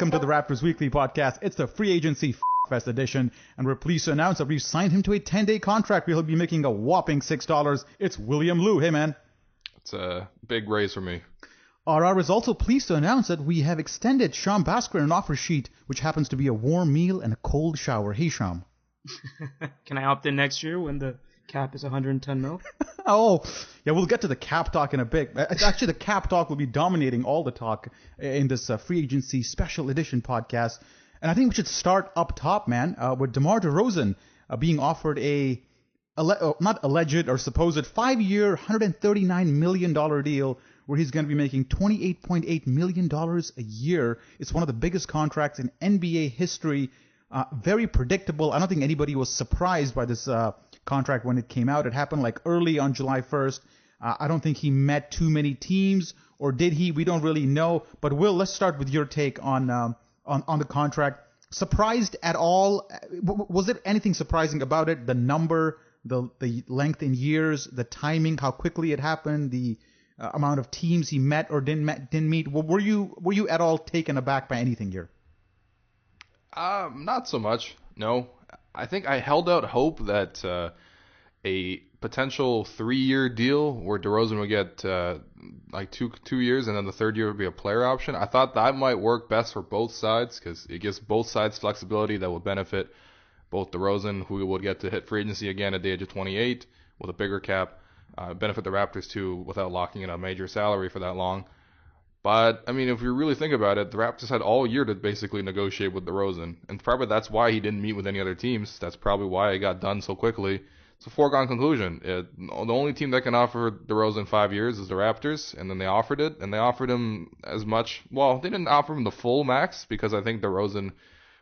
welcome to the Raptors Weekly Podcast. It's the Free Agency Fest edition, and we're pleased to announce that we've signed him to a 10-day contract where he'll be making a whopping $6. It's William Liu. Hey, man. It's a big raise for me. RR is also pleased to announce that we have extended Sham Bhaskar an offer sheet, which happens to be a warm meal and a cold shower. Hey, Sham. Can I opt in next year when the cap is 110 mil? Oh, yeah, we'll get to the cap talk in a bit. Actually, the cap talk will be dominating all the talk in this Free Agency Special Edition podcast. And I think we should start up top, man, with DeMar DeRozan being offered not alleged or supposed 5-year, $139 million deal where he's going to be making $28.8 million a year. It's one of the biggest contracts in NBA history. Very predictable. I don't think anybody was surprised by this contract when it came out. It happened like early on July 1st. I don't think he met too many teams, or did he? We don't really know. But Will, let's start with your take on the contract. Surprised at all? Was there anything surprising about it? The number, the length in years, the timing, how quickly it happened, the amount of teams he met or didn't meet. Were you at all taken aback by anything here? Not so much. No, I think I held out hope that a potential 3-year deal where DeRozan would get like two years, and then the third year would be a player option. I thought that might work best for both sides because it gives both sides flexibility that would benefit both DeRozan, who would get to hit free agency again at the age of 28 with a bigger cap, benefit the Raptors too without locking in a major salary for that long. But, I mean, if you really think about it, the Raptors had all year to basically negotiate with DeRozan. And probably that's why he didn't meet with any other teams. That's probably why it got done so quickly. It's a foregone conclusion. The only team that can offer DeRozan 5 years is the Raptors, and then they offered it. And they offered him as much. Well, they didn't offer him the full max because I think DeRozan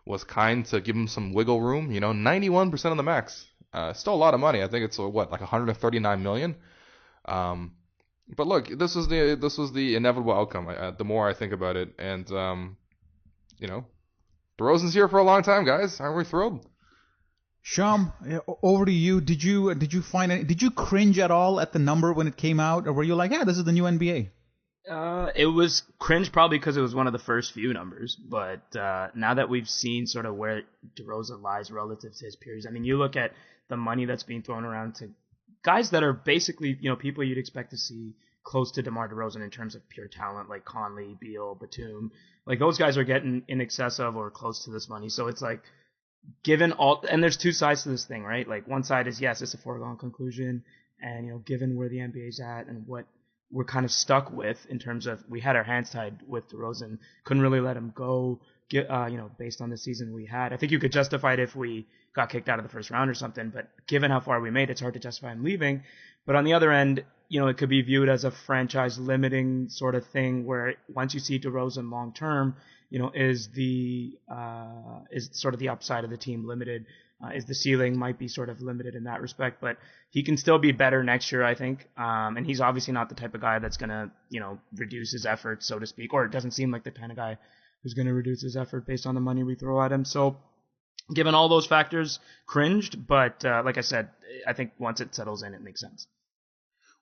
was kind to give him some wiggle room. 91% of the max. Still a lot of money. I think it's, like $139 million. But look, this was the inevitable outcome. The more I think about it, and DeRozan's here for a long time, guys. Aren't we thrilled? Sham, over to you. Did you cringe at all at the number when it came out, or were you like, yeah, this is the new NBA? It was cringe probably because it was one of the first few numbers, but now that we've seen sort of where DeRozan lies relative to his peers, I mean, you look at the money that's being thrown around to guys that are basically, people you'd expect to see close to DeMar DeRozan in terms of pure talent, like Conley, Beal, Batum. Like, those guys are getting in excess of or close to this money. So it's like, given all, and there's two sides to this thing, right? Like, one side is, yes, it's a foregone conclusion, and, given where the NBA's at and what we're kind of stuck with in terms of, we had our hands tied with DeRozan, couldn't really let him go, based on the season we had. I think you could justify it if we got kicked out of the first round or something, but given how far we made, it's hard to justify him leaving. But on the other end, it could be viewed as a franchise limiting sort of thing where once you see DeRozan long term, is sort of the upside of the team limited? Is the ceiling might be sort of limited in that respect, but he can still be better next year, I think. And he's obviously not the type of guy that's going to, reduce his effort, so to speak, or it doesn't seem like the kind of guy who's going to reduce his effort based on the money we throw at him. So given all those factors, cringed, but like I said, I think once it settles in, it makes sense.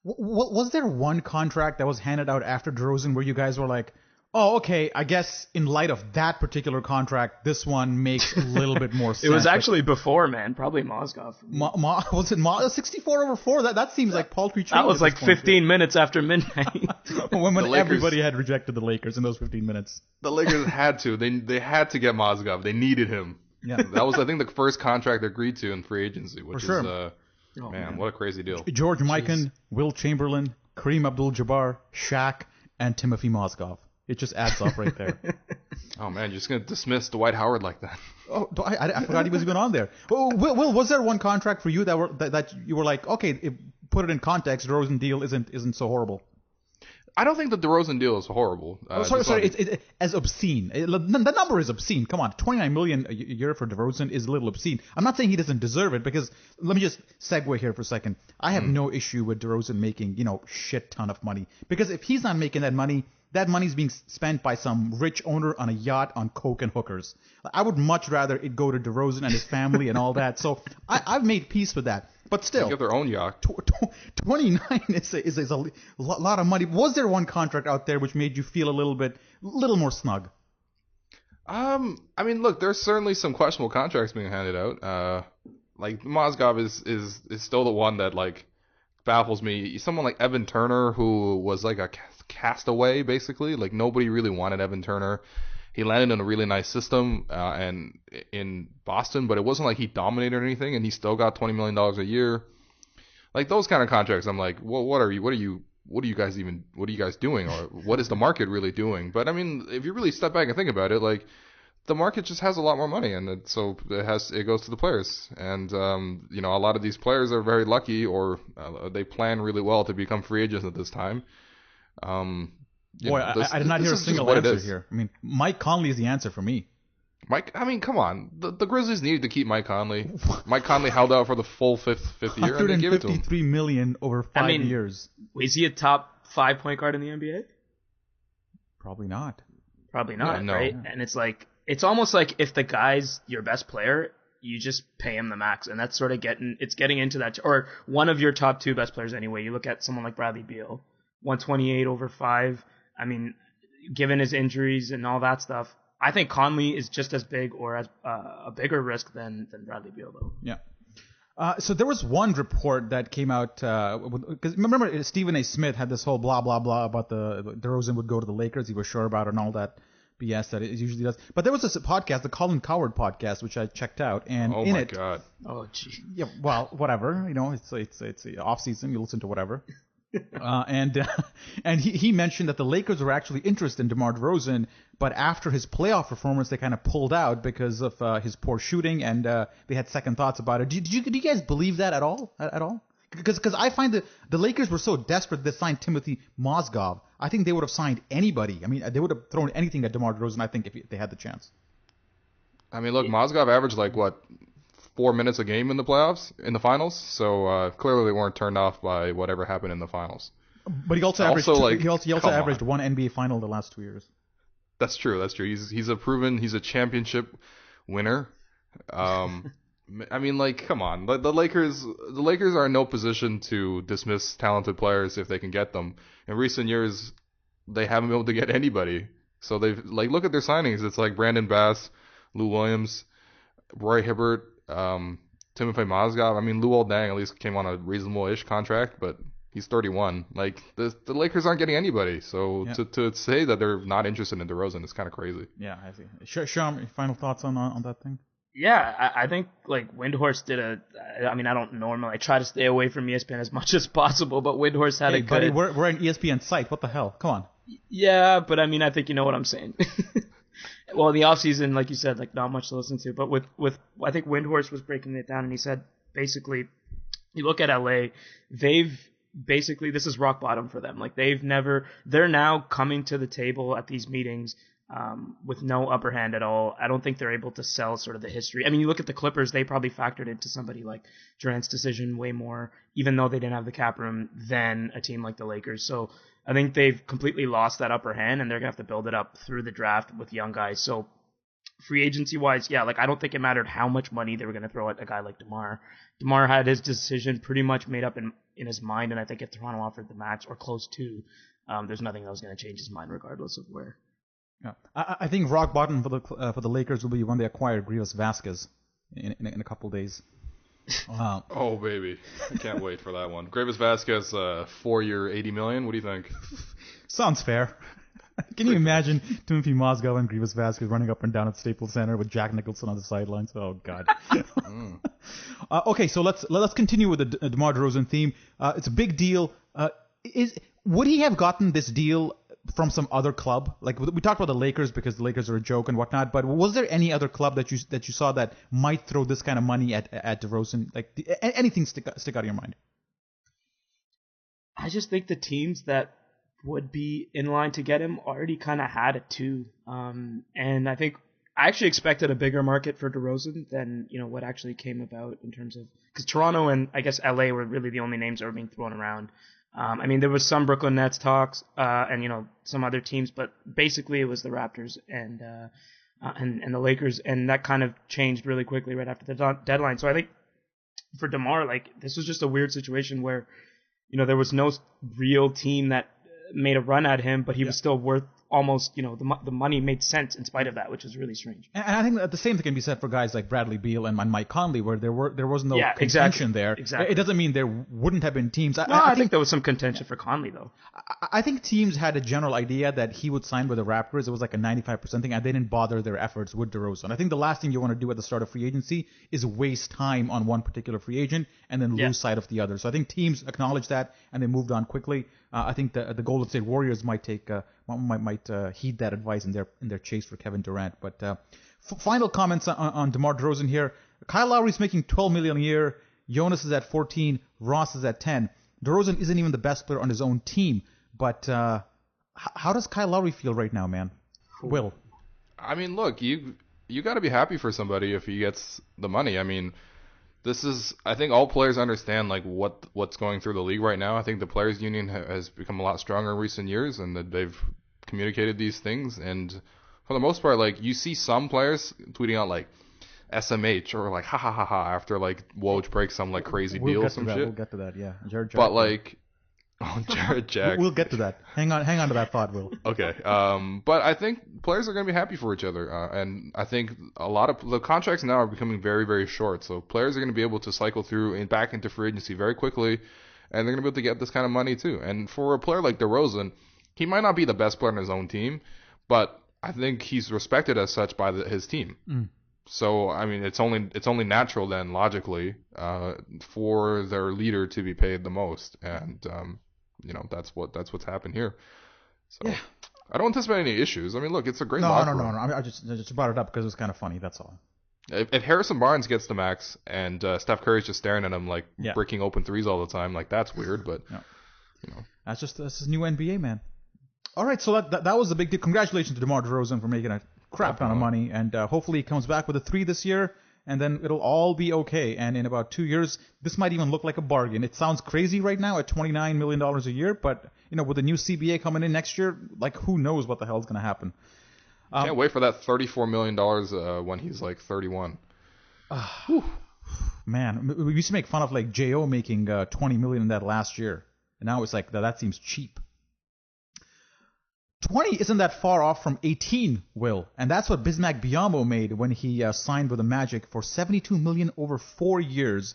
Was there one contract that was handed out after DeRozan where you guys were like, oh, okay, I guess in light of that particular contract, this one makes a little bit more sense? It was actually before, man. Probably Mozgov. Was it 64 over 4? That seems like paltry change. That was like 15 minutes after midnight. when everybody had rejected the Lakers in those 15 minutes. The Lakers had to. They had to get Mozgov. They needed him. Yeah. That was, I think, the first contract they agreed to in free agency, which is, man, what a crazy deal. George Mikan, Will Chamberlain, Kareem Abdul-Jabbar, Shaq, and Timothy Mozgov. It just adds up right there. Oh, man, you're just going to dismiss Dwight Howard like that. Oh, I forgot he was even on there. Oh, Will, was there one contract for you that you were like, okay, put it in context, DeRozan deal isn't so horrible? I don't think the DeRozan deal is horrible. Sorry, it's as obscene. The number is obscene. Come on, $29 million a year for DeRozan is a little obscene. I'm not saying he doesn't deserve it, because let me just segue here for a second. I have no issue with DeRozan making, shit ton of money, because if he's not making that money's being spent by some rich owner on a yacht on coke and hookers. I would much rather it go to DeRozan and his family and all that. So I've made peace with that. But still, they get their own yacht. 29 is a lot of money. Was there one contract out there which made you feel a little more snug? I mean, look, there's certainly some questionable contracts being handed out. Like Mozgov is still the one that like baffles me. Someone like Evan Turner, who was like a castaway, basically. Like nobody really wanted Evan Turner. He landed in a really nice system and in Boston, but it wasn't like he dominated or anything, and he still got $20 million a year. Like those kind of contracts, I'm like, well, what are you guys doing, or what is the market really doing? But I mean, if you really step back and think about it, like the market just has a lot more money, and so it goes to the players, and a lot of these players are very lucky, or they plan really well to become free agents at this time. Boy, I did not hear a single answer here. I mean, Mike Conley is the answer for me. I mean, come on. The Grizzlies needed to keep Mike Conley. Mike Conley held out for the full fifth year, and they gave it to him. $153 million over 5 years. Is he a top 5 point guard in the NBA? Probably not. Yeah, no. Right? And it's almost like if the guy's your best player, you just pay him the max, and that's sort of getting into that, or one of your top 2 best players anyway. You look at someone like Bradley Beal, 128 over 5. I mean, given his injuries and all that stuff, I think Conley is just as big or as a bigger risk than Bradley Beal, though. Yeah. So there was one report that came out because remember Stephen A. Smith had this whole blah blah blah about DeRozan would go to the Lakers. He was sure about it and all that BS that it usually does. But there was this podcast, the Colin Cowherd podcast, which I checked out, and oh in my it, god, oh gee, yeah, well, whatever, it's off season. You listen to whatever. And he mentioned that the Lakers were actually interested in DeMar DeRozan, but after his playoff performance, they kind of pulled out because of his poor shooting, and they had second thoughts about it. Do you guys believe that at all? Because I find that the Lakers were so desperate they signed Timothy Mozgov. I think they would have signed anybody. I mean, they would have thrown anything at DeMar DeRozan, I think, if they had the chance. I mean, look, Mozgov averaged like, what, 4 minutes a game in the finals. So clearly they weren't turned off by whatever happened in the finals. But he also averaged one NBA final the last 2 years. That's true. He's a championship winner. I mean, like, come on. The Lakers are in no position to dismiss talented players if they can get them. In recent years, they haven't been able to get anybody. So they've, like, look at their signings. It's like Brandon Bass, Lou Williams, Roy Hibbert, Timothy Mozgov. I mean, Luol Deng at least came on a reasonable-ish contract, but he's 31. Like, the Lakers aren't getting anybody. So yeah. to say that they're not interested in DeRozan is kind of crazy. Yeah, I see. Sham, final thoughts on that thing? Yeah, I think like Windhorst I try to stay away from ESPN as much as possible, but Windhorst had a good... Buddy, we're an ESPN site. What the hell? Come on. Yeah, but I mean, I think you know what I'm saying. Well, in the offseason, like you said, like not much to listen to, but with I think Windhorst was breaking it down, and he said basically, you look at LA, they've basically, this is rock bottom for them. Like they're now coming to the table at these meetings with no upper hand at all. I don't think they're able to sell sort of the history. I mean, you look at the Clippers, they probably factored into somebody like Durant's decision way more, even though they didn't have the cap room, than a team like the Lakers. So I think they've completely lost that upper hand, and they're going to have to build it up through the draft with young guys. So free agency-wise, yeah, like I don't think it mattered how much money they were going to throw at a guy like DeMar. DeMar had his decision pretty much made up in his mind, and I think if Toronto offered the max or close to, there's nothing that was going to change his mind regardless of where. Yeah, I think rock bottom for the Lakers will be when they acquire Grievous Vasquez in a couple days. Oh baby, I can't wait for that one. Grievous Vasquez, 4-year, $80 million. What do you think? Sounds fair. Can you imagine Timothy Mozgov and Grievous Vasquez running up and down at Staples Center with Jack Nicholson on the sidelines? Oh God. Okay, so let's continue with the DeMar DeRozan theme. It's a big deal. Would he have gotten this deal from some other club? Like we talked about the Lakers because the Lakers are a joke and whatnot, but was there any other club that you saw that might throw this kind of money at DeRozan? Like anything stick out of your mind? I just think the teams that would be in line to get him already kind of had it too, and I think I actually expected a bigger market for DeRozan than what actually came about in terms of, because Toronto and I guess LA were really the only names that were being thrown around. I mean, there was some Brooklyn Nets talks, and some other teams, but basically it was the Raptors and the Lakers, and that kind of changed really quickly right after the deadline. So I think for DeMar, like this was just a weird situation where, there was no real team that made a run at him, but he was still worth almost, the money made sense in spite of that, which is really strange. And I think that the same thing can be said for guys like Bradley Beal and Mike Conley, where there was no Yeah, contention there. Exactly. It doesn't mean there wouldn't have been teams. I think there was some contention for Conley, though. I think teams had a general idea that he would sign with the Raptors. It was like a 95% thing, and they didn't bother their efforts with DeRozan. I think the last thing you want to do at the start of free agency is waste time on one particular free agent and then lose sight of the other. So I think teams acknowledged that and they moved on quickly. I think the Golden State Warriors might take might heed that advice in their chase for Kevin Durant. But final comments on DeMar DeRozan here. Kyle Lowry's making $12 million a year. Jonas is at 14. Ross is at 10. DeRozan isn't even the best player on his own team. But how does Kyle Lowry feel right now, man? Will? I mean, look, you got to be happy for somebody if he gets the money. I mean, I think all players understand like what's going through the league right now. I think the players union has become a lot stronger in recent years, and that they've communicated these things. And for the most part, like you see some players tweeting out like SMH or like ha ha ha ha after like Woj breaks some like crazy deal or some shit. We'll get to that, yeah. Jared but like, Jared Jack. We'll get to that. Hang on to that thought, Will. Okay. But I think players are going to be happy for each other. And I think a lot of the contracts now are becoming very, very short. So players are going to be able to cycle through and back into free agency very quickly. And they're going to be able to get this kind of money too. And for a player like DeRozan, he might not be the best player on his own team, but I think he's respected as such by his team. Mm. So, I mean, it's only natural then, logically, for their leader to be paid the most. And, that's what's happened here. So yeah. I don't anticipate any issues. I mean, look, it's a great locker room. No. I just brought it up because it was kind of funny. That's all. If Harrison Barnes gets the max and Steph Curry's just staring at him like breaking open threes all the time, like that's weird. But that's just new NBA, man. All right, so that was the big deal. Congratulations to DeMar DeRozan for making a crap ton of money, and hopefully he comes back with a 3 this year. And then it'll all be okay. And in about 2 years, this might even look like a bargain. It sounds crazy right now at $29 million a year, but with the new CBA coming in next year, like who knows what the hell is going to happen. Can't wait for that $34 million when he's like 31. Man, we used to make fun of like J.O. making $20 million in that last year, and now it's like that seems cheap. 20 isn't that far off from 18, Will, and that's what Bismack Biyombo made when he signed with the Magic for $72 million over 4 years.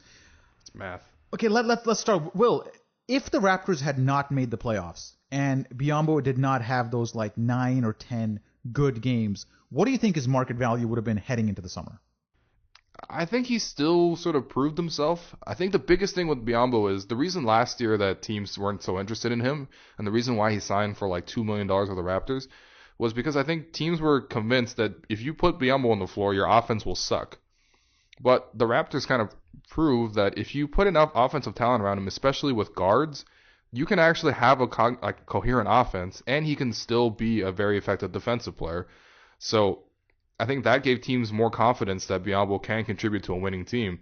It's math. Okay, let's start. Will, if the Raptors had not made the playoffs and Biyombo did not have those like 9 or 10 good games, what do you think his market value would have been heading into the summer? I think he still sort of proved himself. I think the biggest thing with Biyombo is the reason last year that teams weren't so interested in him, and the reason why he signed for like $2 million with the Raptors, was because I think teams were convinced that if you put Biyombo on the floor, your offense will suck. But the Raptors kind of proved that if you put enough offensive talent around him, especially with guards, you can actually have a coherent offense, and he can still be a very effective defensive player. So I think that gave teams more confidence that Biyombo can contribute to a winning team.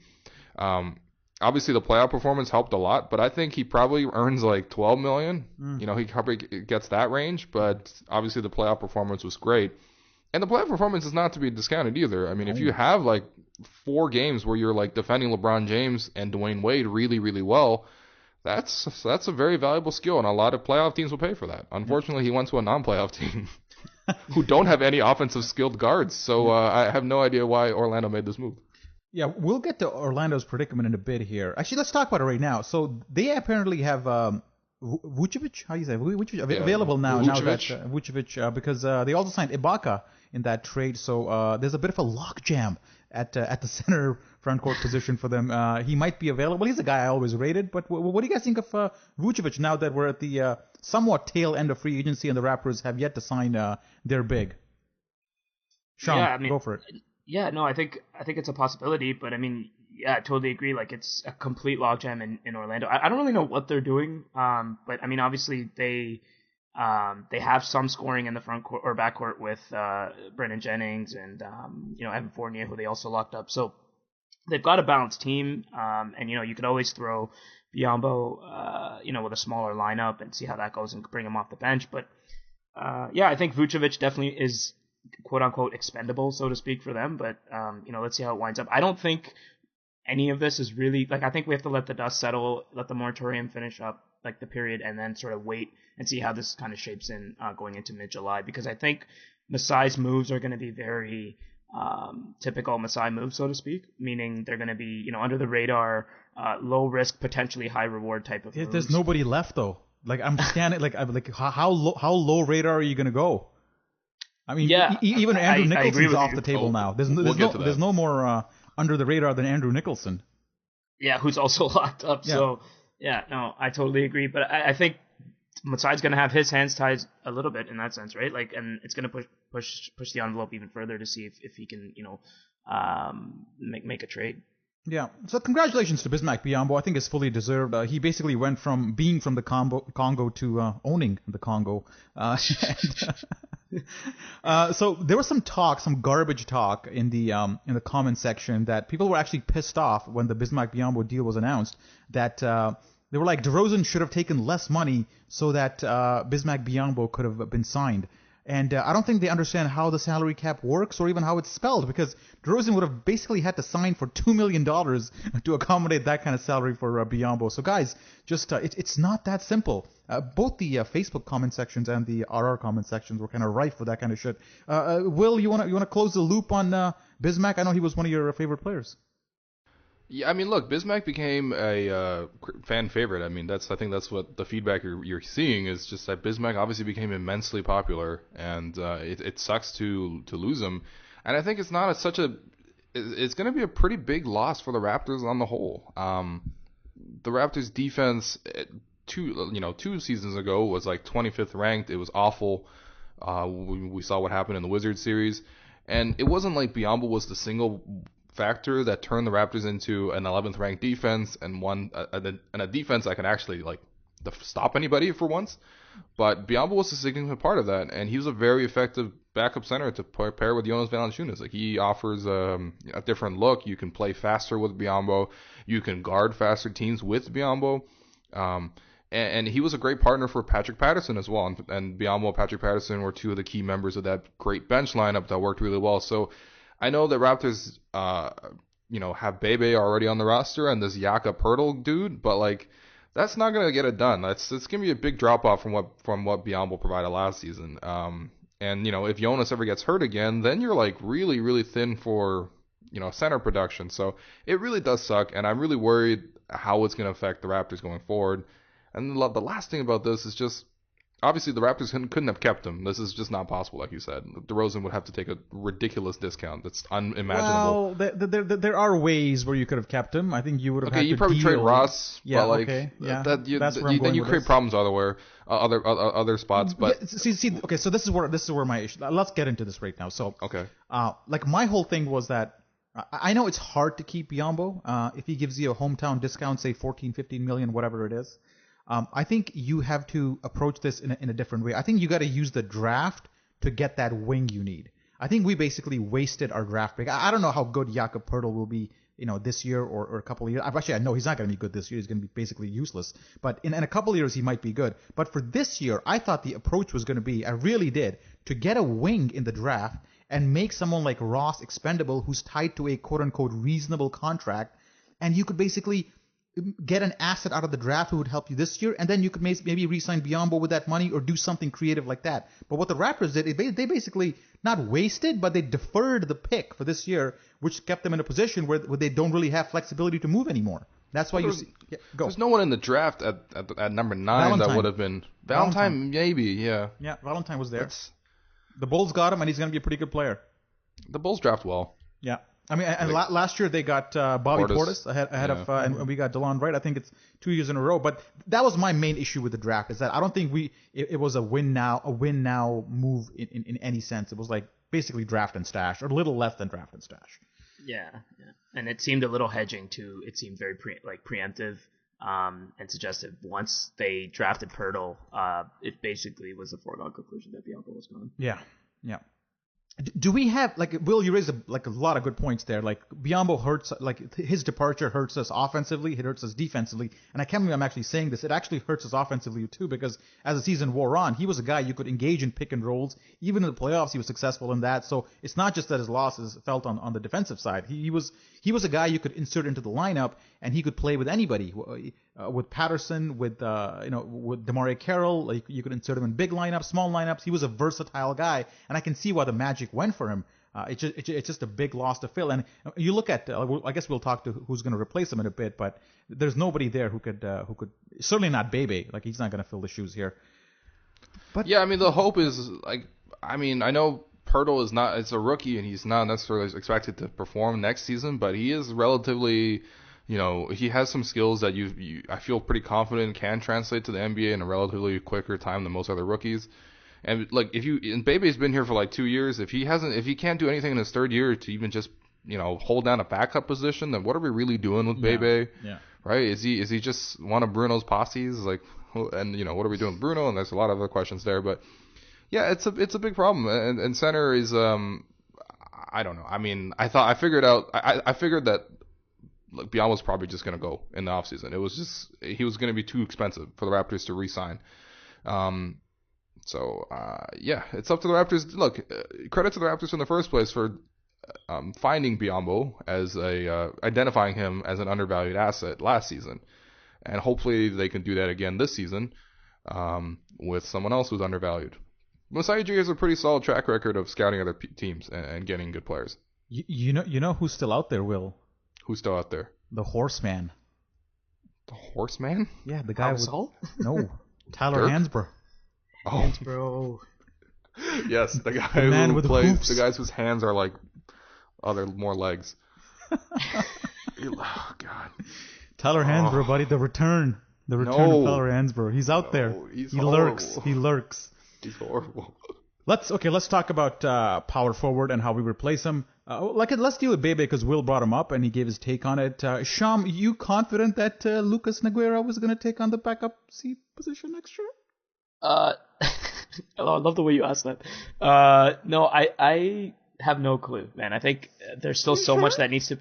Obviously, the playoff performance helped a lot, but I think he probably earns like $12 million. He probably gets that range, but obviously the playoff performance was great. And the playoff performance is not to be discounted either. I mean, if you have like 4 games where you're like defending LeBron James and Dwayne Wade really, really well, that's a very valuable skill, and a lot of playoff teams will pay for that. Unfortunately, he went to a non-playoff team who don't have any offensive skilled guards, so I have no idea why Orlando made this move. Yeah, we'll get to Orlando's predicament in a bit here. Actually, let's talk about it right now. So they apparently have Vucevic, how do you say Vucevic, available now. Vucevic, because they also signed Ibaka in that trade. So there's a bit of a logjam at the center front court position for them. He might be available. He's a guy I always rated. But what do you guys think of Vucevic now that we're at the somewhat tail end of free agency and the Raptors have yet to sign their big? Sean, go for it. Yeah, no, I think it's a possibility, but I mean, yeah, I totally agree. Like, it's a complete logjam in Orlando. I don't really know what they're doing, but I mean, obviously they have some scoring in the front court or backcourt with Brennan Jennings and Evan Fournier, who they also locked up. So they've got a balanced team, and you could always throw Biyombo, with a smaller lineup and see how that goes and bring him off the bench. But I think Vucevic definitely is quote unquote expendable, so to speak, for them. But let's see how it winds up. I don't think any of this is really, like, I think we have to let the dust settle, let the moratorium finish up, like the period and then sort of wait and see how this kind of shapes in going into mid-July, because I think Masai's moves are going to be very typical Masai moves, so to speak, meaning they're going to be, under the radar, low risk, potentially high reward type of moves. There's nobody left though. Like I'm scanning, how low radar are you going to go? I mean, even Andrew Nicholson's off the table now. There's no more under the radar than Andrew Nicholson. Yeah, who's also locked up. Yeah. So, no, I totally agree. But I think Masai's going to have his hands tied a little bit in that sense, right? Like, and it's going to push the envelope even further to see if he can, make a trade. Yeah. So congratulations to Bismack Biyombo. I think it's fully deserved. He basically went from being from the Congo to owning the Congo. So there was some garbage talk in the comment section that people were actually pissed off when the Bismack Biyombo deal was announced. That they were like, DeRozan should have taken less money so that Bismack Biyombo could have been signed. And I don't think they understand how the salary cap works or even how it's spelled, because DeRozan would have basically had to sign for $2 million to accommodate that kind of salary for Biyombo. So guys, just it's not that simple. Both the Facebook comment sections and the RR comment sections were kind of rife for that kind of shit. Will, you wanna close the loop on Bismack? I know he was one of your favorite players. Yeah, I mean, look, Bismack became a fan favorite. I mean, I think that's what the feedback you're seeing is just that Bismack obviously became immensely popular, and it sucks to lose him. And I think it's not it's going to be a pretty big loss for the Raptors on the whole. The Raptors defense two seasons ago was like 25th ranked. It was awful. We saw what happened in the Wizards series, and it wasn't like Biyombo was the single factor that turned the Raptors into an 11th ranked defense and a defense that can actually stop anybody for once. But Biyombo was a significant part of that, and he was a very effective backup center to pair with Jonas Valanciunas. Like, he offers a different look. You can play faster with Biyombo. You can guard faster teams with Biyombo. And he was a great partner for Patrick Patterson as well. And Biyombo and Patrick Patterson were two of the key members of that great bench lineup that worked really well. So I know that Raptors, have Bebe already on the roster and this Jakob Poeltl dude, but that's not gonna get it done. It's gonna be a big drop off from what Biyombo provided last season. And if Jonas ever gets hurt again, then you're really, really thin for center production. So it really does suck, and I'm really worried how it's gonna affect the Raptors going forward. And the last thing about this is just, obviously, the Raptors couldn't have kept him. This is just not possible, like you said. DeRozan would have to take a ridiculous discount. That's unimaginable. Well, there are ways where you could have kept him. I think you would have had to probably trade Ross. Yeah, but okay. Yeah, then you create problems other spots. But see, okay, so this is where my issue. Let's get into this right now. So, okay. My whole thing was that I know it's hard to keep Biyombo if he gives you a hometown discount, say 14, 15 million, whatever it is. I think you have to approach this in a different way. I think you got to use the draft to get that wing you need. I think we basically wasted our draft pick. I don't know how good Jakob Poeltl will be, this year or a couple of years. I know he's not going to be good this year. He's going to be basically useless. But in a couple of years, he might be good. But for this year, I thought the approach was going to be, I really did, to get a wing in the draft and make someone like Ross expendable who's tied to a quote-unquote reasonable contract. And you could basically get an asset out of the draft who would help you this year, and then you could maybe re-sign Biyombo with that money or do something creative like that. But what the Raptors did, they basically not wasted, but they deferred the pick for this year, which kept them in a position where they don't really have flexibility to move anymore. That's why go. There's no one in the draft at number 9 Valentine. that would have been Valentine, maybe, yeah. Yeah, Valentine was there. The Bulls got him, and he's going to be a pretty good player. The Bulls draft well. Yeah. I mean, and last year they got Bobby Portis ahead of, and we got DeLon Wright. I think it's 2 years in a row. But that was my main issue with the draft, is that I don't think it was a win now move in any sense. It was like basically draft and stash, or a little less than draft and stash. Yeah. And it seemed a little hedging too. It seemed very preemptive and suggestive. Once they drafted Poeltl, it basically was a foregone conclusion that Biyombo was gone. Yeah. Do we have, Will, you raised a lot of good points there. Biyombo hurts, his departure hurts us offensively, it hurts us defensively. And I can't believe I'm actually saying this. It actually hurts us offensively too, because as the season wore on, he was a guy you could engage in pick and rolls. Even in the playoffs, he was successful in that. So it's not just that his losses felt on the defensive side. He was a guy you could insert into the lineup, and he could play with anybody. with Patterson, with with DeMario Carroll. Like you could insert him in big lineups, small lineups. He was a versatile guy, and I can see why the Magic went for him. It's just a big loss to fill. And you look at, I guess we'll talk to who's going to replace him in a bit, but there's nobody there who could certainly not Bebe. Like he's not going to fill the shoes here. But yeah, I mean the hope is like, I mean I know Pirtle it's a rookie and he's not necessarily expected to perform next season, but he is relatively, he has some skills that I feel pretty confident can translate to the NBA in a relatively quicker time than most other rookies. And like and Bebe's been here for like 2 years. If he can't do anything in his third year to even just hold down a backup position, then what are we really doing with Bebe? Yeah. Right? Is he just one of Bruno's posses? Like, and what are we doing with Bruno? And there's a lot of other questions there, but yeah, it's a big problem. And center is I don't know. I mean, I figured that like Biombo was probably just gonna go in the offseason. He was gonna be too expensive for the Raptors to re-sign. So, yeah, it's up to the Raptors. Look, credit to the Raptors in the first place for finding Biombo identifying him as an undervalued asset last season. And hopefully they can do that again this season with someone else who's undervalued. Masai Ujiri has a pretty solid track record of scouting other teams and getting good players. You know who's still out there, Will? Who's still out there? The Horseman. The Horseman? Yeah, the guy No, Tyler Dirk? Hansbrough. Oh, Bro. yes, the guy The man who with plays, hoops. the guys whose hands are like, they're more legs. Oh God. Tyler Hansbrough, buddy, the return of Tyler Hansbrough. He's out there. He's He horrible. lurks. He's horrible. Let's talk about power forward and how we replace him. Let's deal with Bebe because Will brought him up and he gave his take on it. Sham, you confident that Lucas Nogueira was going to take on the backup C position next year? I love the way you asked that. No, I have no clue, man. I think there's still so much that needs to.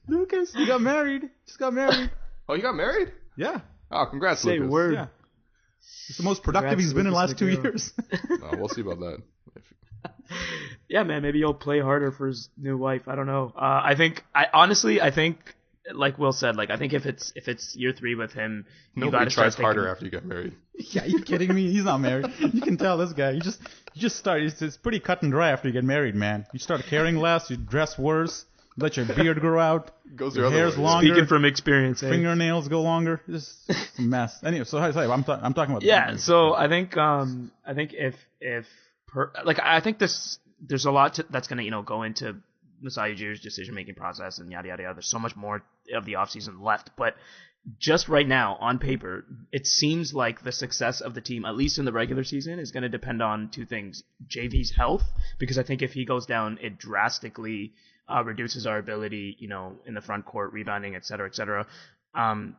Lucas, you got married. Just got married. Oh, you got married? Yeah. Oh, congrats, Say Lucas. word. Yeah. It's the most productive Congrats, he's been in the Lucas last 2 Nogueira. years. We'll see about that. Yeah, man. Maybe he'll play harder for his new wife. I don't know. I think, like Will said, like I think if it's year 3 with him, you Nobody gotta start tries harder thinking, after you get married. Yeah, you kidding me? He's not married. You can tell this guy. You just start. It's pretty cut and dry after you get married, man. You start caring less. You dress worse. You let your beard grow out. Goes Your the other hair's way. longer. Speaking from experience, eh? Fingernails go longer. It's a mess. Anyway, so I'm talking about. Yeah, so I think if there's a lot that's gonna go into Masai Ujiri's decision making process and yada yada yada. There's so much more of the offseason left, but just right now on paper, it seems like the success of the team, at least in the regular season, is going to depend on 2 things: JV's health, because I think if he goes down, it drastically reduces our ability, in the front court, rebounding, et cetera, et cetera. And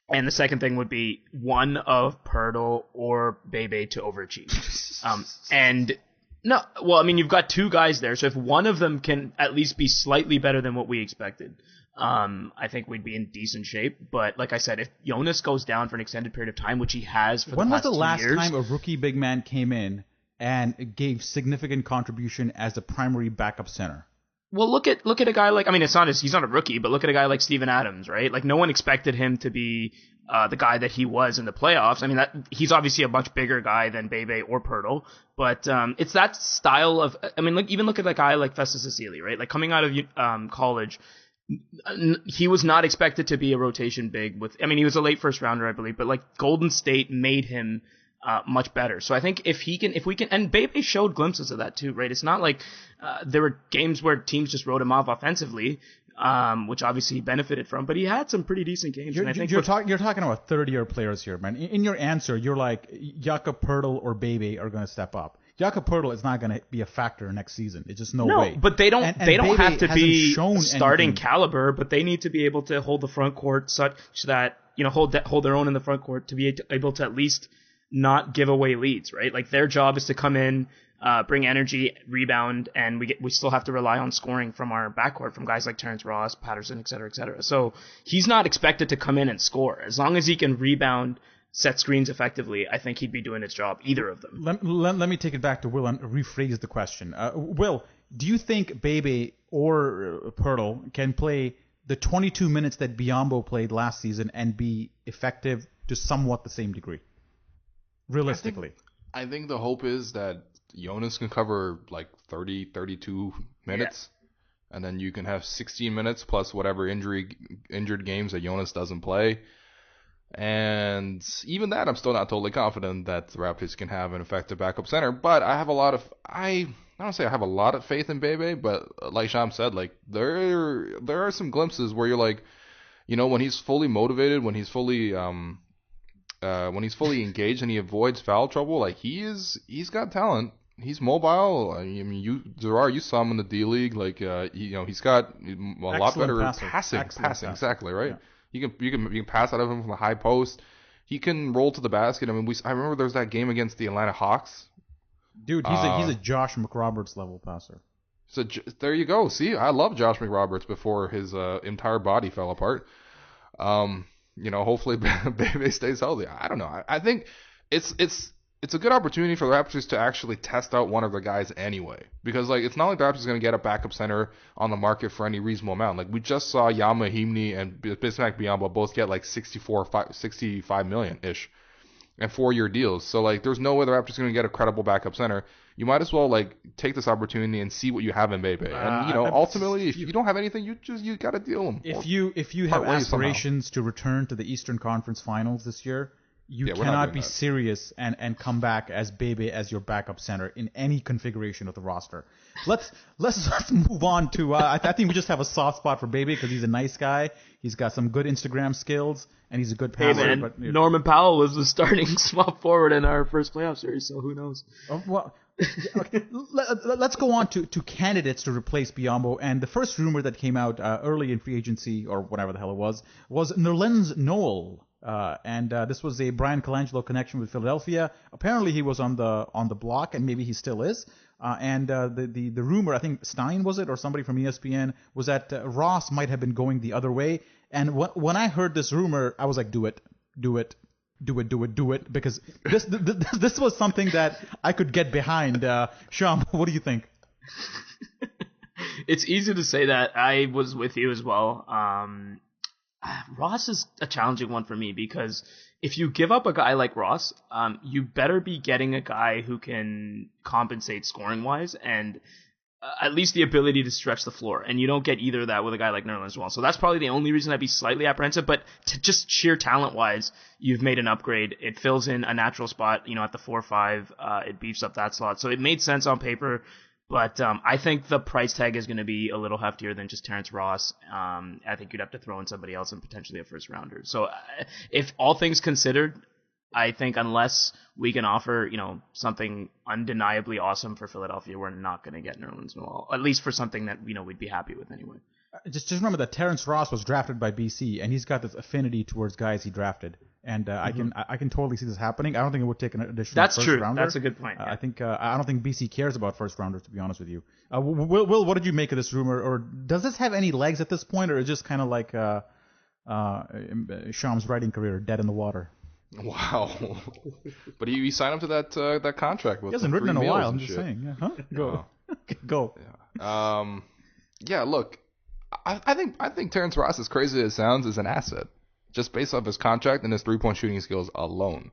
the second thing would be one of Pirtle or Bebe to overachieve. You've got 2 guys there, so if one of them can at least be slightly better than what we expected, I think we'd be in decent shape. But like I said, if Jonas goes down for an extended period of time, which he has for the When was past the 2 last years, time a rookie big man came in and gave significant contribution as a primary backup center? well, look at a guy like, he's not a rookie, but look at a guy like Steven Adams, right? Like no one expected him to be the guy that he was in the playoffs. He's obviously a much bigger guy than Bebe or Pirtle, but it's that style of. Even look at a guy like Festus Cecily, right? Like coming out of college, he was not expected to be a rotation big. He was a late first rounder, I believe, but like Golden State made him much better. So I think if we can, and Bebe showed glimpses of that too, right? It's not like there were games where teams just wrote him off offensively, which obviously he benefited from, but he had some pretty decent games. You're talking about third-year players here, man. In your answer, you're like Jakob Pirtle or Bebe are going to step up. Jakob Pirtle is not going to be a factor next season. It's just no way. No, but they don't. They don't Bebe have to hasn't be shown starting anything. caliber, but they need to be able to hold the front court such that hold their own in the front court to be able to at least not give away leads, right? Like their job is to come in, bring energy, rebound, and we still have to rely on scoring from our backcourt from guys like Terrence Ross, Patterson, et cetera, et cetera. So he's not expected to come in and score. As long as he can rebound, set screens effectively, I think he'd be doing his job, either of them. Let me take it back to Will and rephrase the question. Will, do you think Bebe or Pirtle can play the 22 minutes that Biombo played last season and be effective to somewhat the same degree? Realistically. I think the hope is that Jonas can cover like 30, 32 minutes. And then you can have 16 minutes plus whatever injured games that Jonas doesn't play. And even that, I'm still not totally confident that the Raptors can have an effective backup center. But I have a lot of I don't say I have a lot of faith in Bebe, but like Sham said, like there are some glimpses where you're like, when he's fully motivated, when he's fully engaged and he avoids foul trouble, like he's got talent. He's mobile. I mean, Gerard, you saw him in the D League. Like, he's got a lot better passing. Exactly, right? Yeah. You can pass out of him from the high post. He can roll to the basket. I mean, I remember there was that game against the Atlanta Hawks. Dude, he's a Josh McRoberts level passer. So there you go. See, I love Josh McRoberts before his entire body fell apart. Hopefully Bebe stays healthy. I don't know. I think it's a good opportunity for the Raptors to actually test out one of the guys anyway. Because, like, it's not like the Raptors are going to get a backup center on the market for any reasonable amount. Like, we just saw Yama Himni and Bismack Biyombo both get, like, 65 million-ish and 4-year deals. So, like, there's no way the Raptors are going to get a credible backup center. You might as well, like, take this opportunity and see what you have in Bebe. And, ultimately, if you don't have anything, you got to deal him. If you have aspirations to return to the Eastern Conference Finals this year, you cannot be serious and come back as Bebe as your backup center in any configuration of the roster. Let's move on to. I think we just have a soft spot for Bebe because he's a nice guy. He's got some good Instagram skills and he's a good passer. Hey man, but Norman Powell was the starting small forward in our first playoff series, so who knows? Well, okay. Let's go on to candidates to replace Biyombo. And the first rumor that came out early in free agency or whatever the hell it was Nerlens Noel. And this was a Brian Colangelo connection with Philadelphia. Apparently he was on the block, and maybe he still is. And the rumor, I think Stein was it, or somebody from ESPN, was that Ross might have been going the other way. And when I heard this rumor, I was like, do it, because this was something that I could get behind. Sham, what do you think? It's easy to say that. I was with you as well. Ross is a challenging one for me because if you give up a guy like Ross, you better be getting a guy who can compensate scoring wise and at least the ability to stretch the floor. And you don't get either of that with a guy like Nerlens Noel. So that's probably the only reason I'd be slightly apprehensive. But just sheer talent wise, you've made an upgrade. It fills in a natural spot, at the 4-5. It beefs up that slot. So it made sense on paper. But I think the price tag is going to be a little heftier than just Terrence Ross. I think you'd have to throw in somebody else and potentially a first rounder. So if all things considered, I think unless we can offer, something undeniably awesome for Philadelphia, we're not going to get Nerlens Noel, at least for something that, we'd be happy with anyway. Just remember that Terrence Ross was drafted by BC, and he's got this affinity towards guys he drafted. And I can totally see this happening. I don't think it would take an additional first rounder. That's true. That's a good point. Yeah. I don't think BC cares about first rounders, to be honest with you. Will, what did you make of this rumor? Or does this have any legs at this point, or is it just kind of like Sham's writing career dead in the water? Wow. But he signed up to that contract with. He hasn't written in a while. I'm just saying. Yeah. Huh? Go. Go. Yeah. Look, I think Terrence Ross, as crazy as it sounds, is an asset. Just based off his contract and his 3-point shooting skills alone.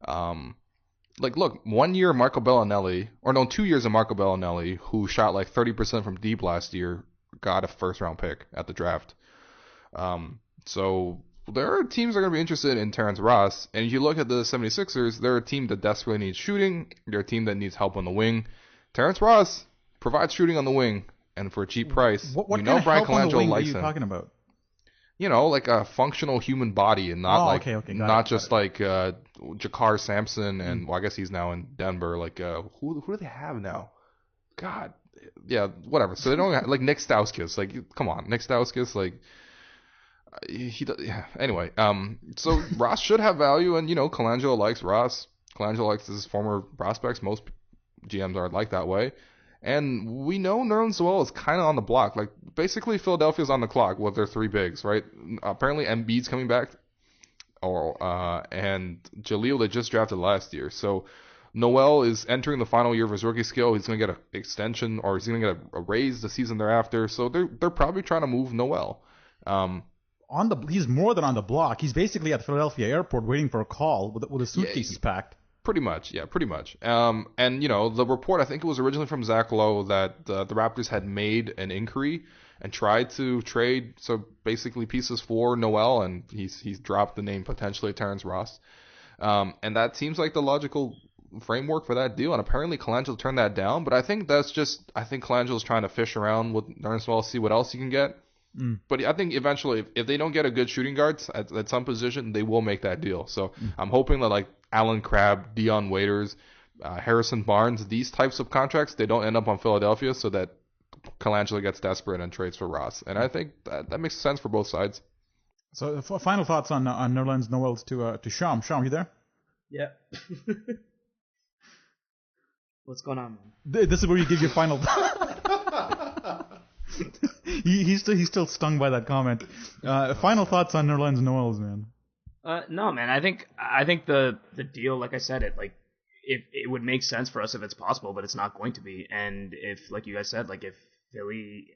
Look, 1 year Marco Bellinelli, or no, 2 years of Marco Bellinelli, who shot like 30% from deep last year, got a first-round pick at the draft. So there are teams that are going to be interested in Terrence Ross. And if you look at the 76ers, they're a team that desperately needs shooting. They're a team that needs help on the wing. Terrence Ross provides shooting on the wing, and for a cheap price. What kind of help on the wing are you talking about? Like a functional human body, and not not just like Jakar Sampson, and well, I guess he's now in Denver. Like who do they have now? God, yeah, whatever. So they don't have, like Nick Stauskas. Like, come on, Nick Stauskas. Like Anyway, so Ross should have value, and Colangelo likes Ross. Colangelo likes his former prospects. Most GMs are like that way. And we know Nerlens Noel is kind of on the block. Like, basically, Philadelphia's on the clock with their 3 bigs, right? Apparently, Embiid's coming back. And Jaleel, they just drafted last year. So, Noel is entering the final year of his rookie skill. He's going to get an extension, or he's going to get a raise the season thereafter. So, they're probably trying to move Noel. He's more than on the block. He's basically at Philadelphia airport waiting for a call with his suitcases packed. Pretty much. And the report, I think it was originally from Zach Lowe, that the Raptors had made an inquiry and tried to trade basically pieces for Noel, and he's dropped the name potentially Terrence Ross. And that seems like the logical framework for that deal, and apparently Colangelo turned that down. But I think Colangelo's trying to fish around with Nerlens Noel, see what else he can get. But I think eventually, if they don't get a good shooting guard at some position, they will make that deal. So I'm hoping that like Alan Crabb, Dion Waiters, Harrison Barnes, these types of contracts, they don't end up on Philadelphia, so that Colangelo gets desperate and trades for Ross. And I think that makes sense for both sides. So final thoughts on Nerlens Noel to Sham. Sham, you there? Yeah. What's going on, man? This is where you give your final. He's still stung by that comment. Final thoughts on Nerlens Noel's, man. No, man. I think the deal, like I said, it would make sense for us if it's possible, but it's not going to be. And if, like you guys said, like if Philly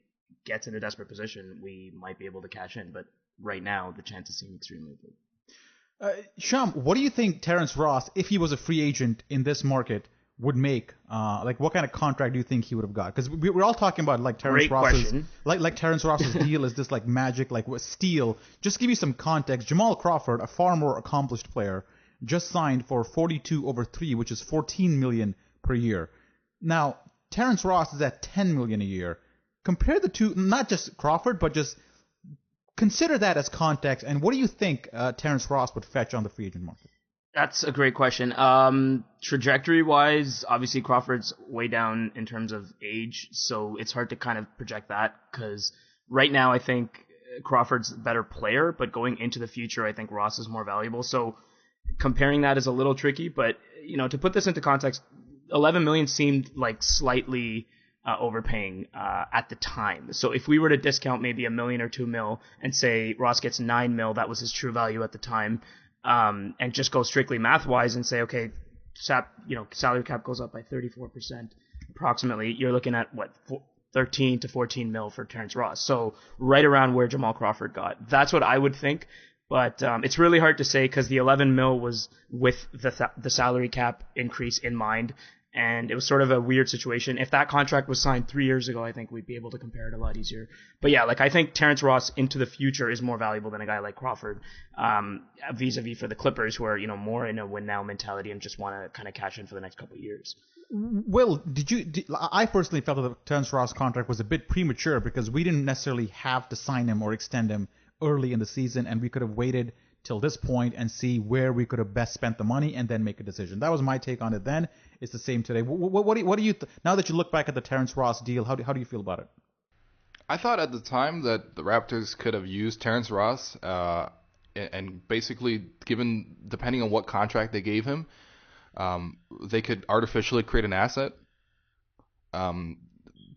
gets in a desperate position, we might be able to cash in. But right now, the chances seem extremely good. Sham, what do you think Terrence Ross, if he was a free agent in this market, would make? Like, what kind of contract do you think he would have got? Because we're all talking about like Terrence Ross's, like Terrence Ross's deal is this like magic, like steal. Just to give you some context, Jamal Crawford, a far more accomplished player, just signed for 42/3, which is $14 million per year. Now, Terrence Ross is at $10 million a year. Compare the two, not just Crawford, but just consider that as context. And what do you think Terrence Ross would fetch on the free agent market? That's a great question. Trajectory-wise, obviously Crawford's way down in terms of age, so it's hard to kind of project that because right now I think Crawford's a better player, but going into the future I think Ross is more valuable. So comparing that is a little tricky, but to put this into context, $11 million seemed like slightly overpaying at the time. So if we were to discount maybe $1 million or $2 million and say Ross gets $9 million, that was his true value at the time. And just go strictly math-wise and say, okay, salary cap goes up by 34% approximately. You're looking at, 13 to 14 mil for Terrence Ross. So right around where Jamal Crawford got. That's what I would think. But it's really hard to say because the 11 mil was with the salary cap increase in mind. And it was sort of a weird situation. If that contract was signed 3 years ago, I think we'd be able to compare it a lot easier. But yeah, I think Terrence Ross into the future is more valuable than a guy like Crawford, vis-a-vis for the Clippers, who are more in a win now mentality and just want to kind of cash in for the next couple of years. Will, I personally felt that the Terrence Ross contract was a bit premature because we didn't necessarily have to sign him or extend him early in the season, and we could have waited till this point and see where we could have best spent the money and then make a decision. That was my take on it then. It's the same today. What do you now that you look back at the Terrence Ross deal, how do you feel about it? I thought at the time that the Raptors could have used Terrence Ross and basically given, depending on what contract they gave him, they could artificially create an asset.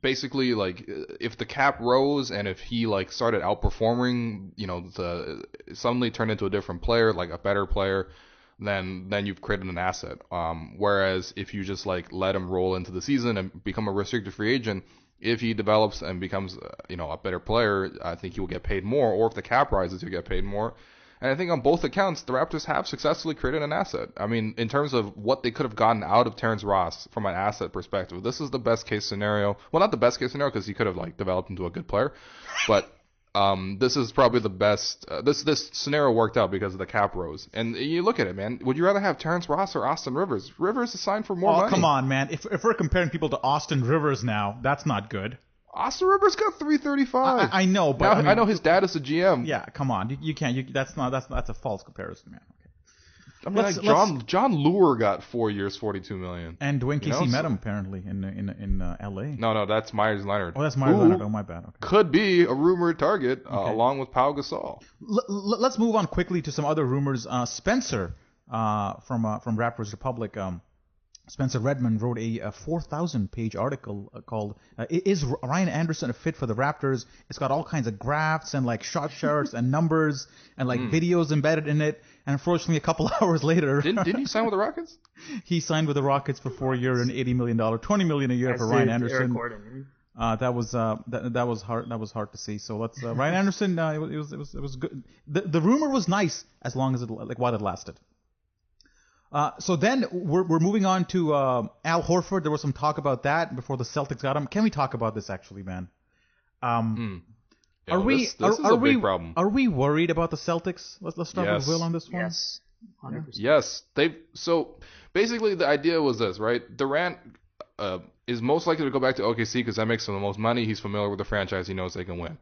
Basically, if the cap rose and if he started outperforming, suddenly turned into a different player, like a better player, then you've created an asset. Whereas if you just let him roll into the season and become a restricted free agent, if he develops and becomes a better player, I think he will get paid more. Or if the cap rises, he'll get paid more. And I think on both accounts, the Raptors have successfully created an asset. I mean, in terms of what they could have gotten out of Terrence Ross from an asset perspective, this is the best case scenario. Well, not the best case scenario because he could have developed into a good player, but this is probably the best. This scenario worked out because of the cap rose. And you look at it, man. Would you rather have Terrence Ross or Austin Rivers? Rivers is signed for more money. Oh, come on, man. If we're comparing people to Austin Rivers now, that's not good. Austin Rivers got $335. I know, but now, I know his dad is a GM. Yeah, come on, you can't. That's a false comparison, man. Okay. I mean, John Lure got 4 years, $42 million. And Dwayne Casey met him apparently in L.A. No, that's Myers Leonard. Oh, that's Myers Leonard. Oh, my bad. Okay. Could be a rumored target along with Pau Gasol. Let's move on quickly to some other rumors. Spencer from Raptors Republic. Spencer Redmond wrote a 4,000-page article called "Is Ryan Anderson a fit for the Raptors?" It's got all kinds of graphs and shot charts and numbers and videos embedded in it. And unfortunately, a couple hours later, didn't he sign with the Rockets? He signed with the Rockets for 4 years and $80 million, $20 million a year for Ryan Anderson. Eric Gordon. That was hard. That was hard to see. So let's Ryan Anderson. It was good. The rumor was nice as long as while it lasted. So then we're moving on to Al Horford. There was some talk about that before the Celtics got him. Can we talk about this actually, man? Yeah, this is a big problem. Are we worried about the Celtics? Let's start with Will on this one. Yes, 100%. Yes, so basically the idea was this, right? Durant is most likely to go back to OKC because that makes him the most money. He's familiar with the franchise. He knows they can win.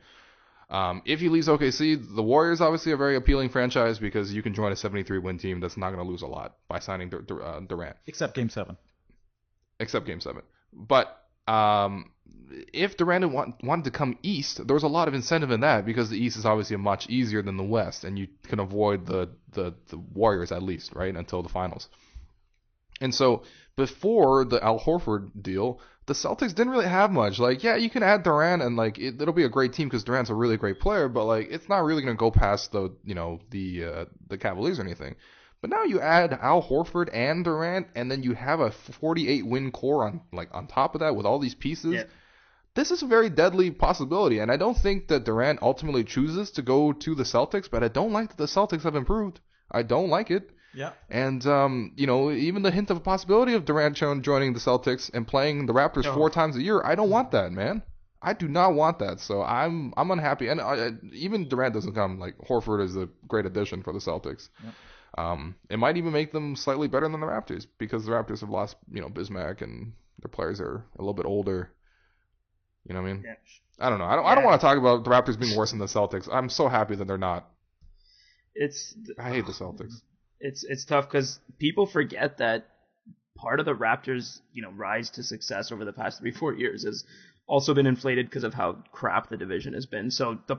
If he leaves OKC, the Warriors obviously a very appealing franchise because you can join a 73-win team that's not going to lose a lot by signing Durant. Except Game 7. But if Durant wanted to come east, there was a lot of incentive in that because the East is obviously much easier than the West, and you can avoid the Warriors at least, right, until the finals. And so before the Al Horford deal, the Celtics didn't really have much. Like, yeah, you can add Durant, and like it'll be a great team because Durant's a really great player, but like it's not really going to go past the Cavaliers or anything. But now you add Al Horford and Durant, and then you have a 48-win core on top of that with all these pieces. Yeah. This is a very deadly possibility, and I don't think that Durant ultimately chooses to go to the Celtics, but I don't like that the Celtics have improved. I don't like it. Yeah. And, even the hint of a possibility of Durant joining the Celtics and playing the Raptors 4 times a year, I don't want that, man. I do not want that. So I'm unhappy. And even Durant doesn't come. Like, Horford is a great addition for the Celtics. Yep. It might even make them slightly better than the Raptors because the Raptors have lost, Bismack, and their players are a little bit older. You know what I mean? Yeah. I don't know. I don't want to talk about the Raptors being worse than the Celtics. I'm so happy that they're not. I hate the Celtics. It's tough because people forget that part of the Raptors, rise to success over the past 3-4 years has also been inflated because of how crap the division has been. So the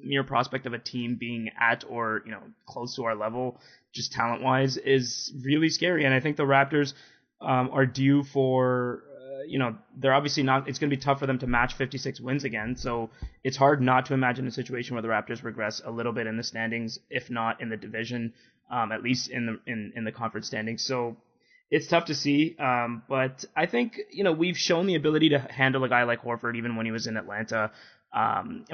mere prospect of a team being at or close to our level, just talent wise, is really scary. And I think the Raptors are due for. They're obviously not. It's going to be tough for them to match 56 wins again. So it's hard not to imagine a situation where the Raptors regress a little bit in the standings, if not in the division, at least in the conference standings. So it's tough to see. But I think we've shown the ability to handle a guy like Horford even when he was in Atlanta.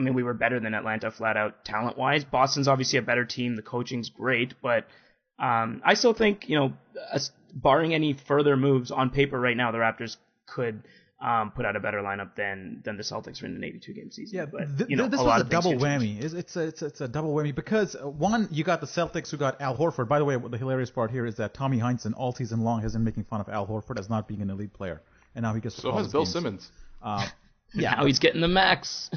We were better than Atlanta flat out talent wise. Boston's obviously a better team. The coaching's great, but I still think barring any further moves on paper right now, the Raptors could put out a better lineup than the Celtics in an 82-game season. Yeah, but this was a double whammy. It's a double whammy because one, you got the Celtics who got Al Horford. By the way, the hilarious part here is that Tommy Heinsohn all season long has been making fun of Al Horford as not being an elite player, and now he gets to so call has his Bill games. Simmons. Yeah, now he's getting the max.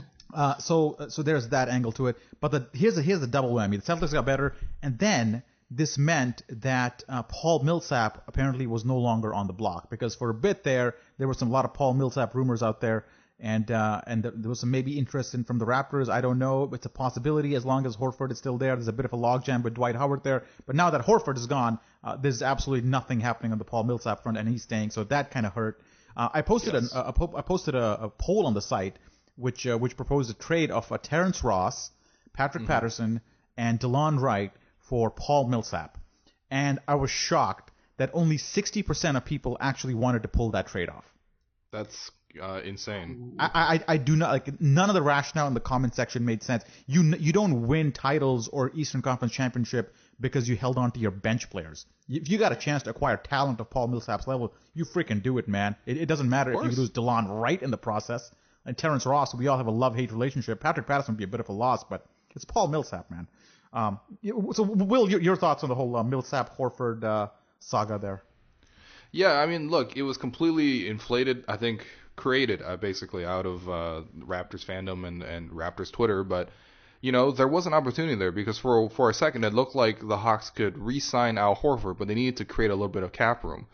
So there's that angle to it. But here's the double whammy. The Celtics got better, and then this meant that Paul Millsap apparently was no longer on the block because for a bit there was a lot of Paul Millsap rumors out there, and there was some maybe interest from the Raptors. I don't know. It's a possibility as long as Horford is still there. There's a bit of a logjam with Dwight Howard there. But now that Horford is gone, there's absolutely nothing happening on the Paul Millsap front, and he's staying. So that kind of hurt. I posted a poll on the site which proposed a trade of Terrence Ross, Patrick Patterson, and DeLon Wright for Paul Millsap. And I was shocked that only 60% of people actually wanted to pull that trade off. That's insane. I do not like none of the rationale in the comment section made sense. You don't win titles or Eastern Conference championship because you held on to your bench players. If you got a chance to acquire talent of Paul Millsap's level, you freaking do it, man. It doesn't matter if you lose DeLon Wright in the process. And Terrence Ross, we all have a love-hate relationship. Patrick Patterson would be a bit of a loss, but it's Paul Millsap, man. So, Will, your thoughts on the whole Millsap-Horford saga there? Yeah, I mean, look, it was completely inflated, I think, created basically out of Raptors fandom and Raptors Twitter, but there was an opportunity there because for a second it looked like the Hawks could re-sign Al Horford, but they needed to create a little bit of cap room.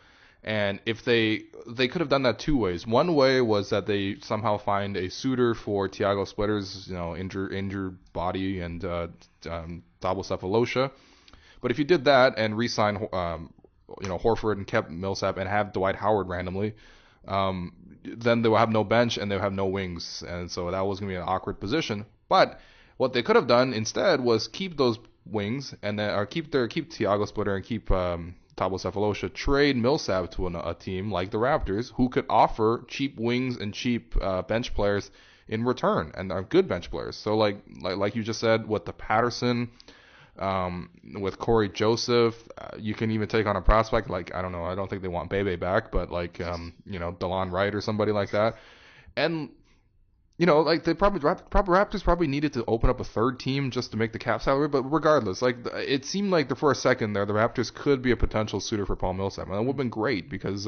And if they could have done that two ways. One way was that they somehow find a suitor for Thiago Splitter's injured body and Thabo Cephalosha. But if you did that and re-sign Horford and kept Millsap and have Dwight Howard randomly, then they will have no bench and they'll have no wings, and so that was going to be an awkward position. But what they could have done instead was keep those wings and then keep Thiago Splitter and keep Thabo Thabo Sefolosha trade Millsap to a team like the Raptors, who could offer cheap wings and cheap bench players in return, and are good bench players. So like you just said, with the Patterson, with Corey Joseph, you can even take on a prospect like, I don't know, I don't think they want Bebe back, but like DeLon Wright or somebody like that. And like the Raptors probably needed to open up a third team just to make the cap salary. But regardless, like it seemed like for a second there, the Raptors could be a potential suitor for Paul Millsap, and that would have been great because,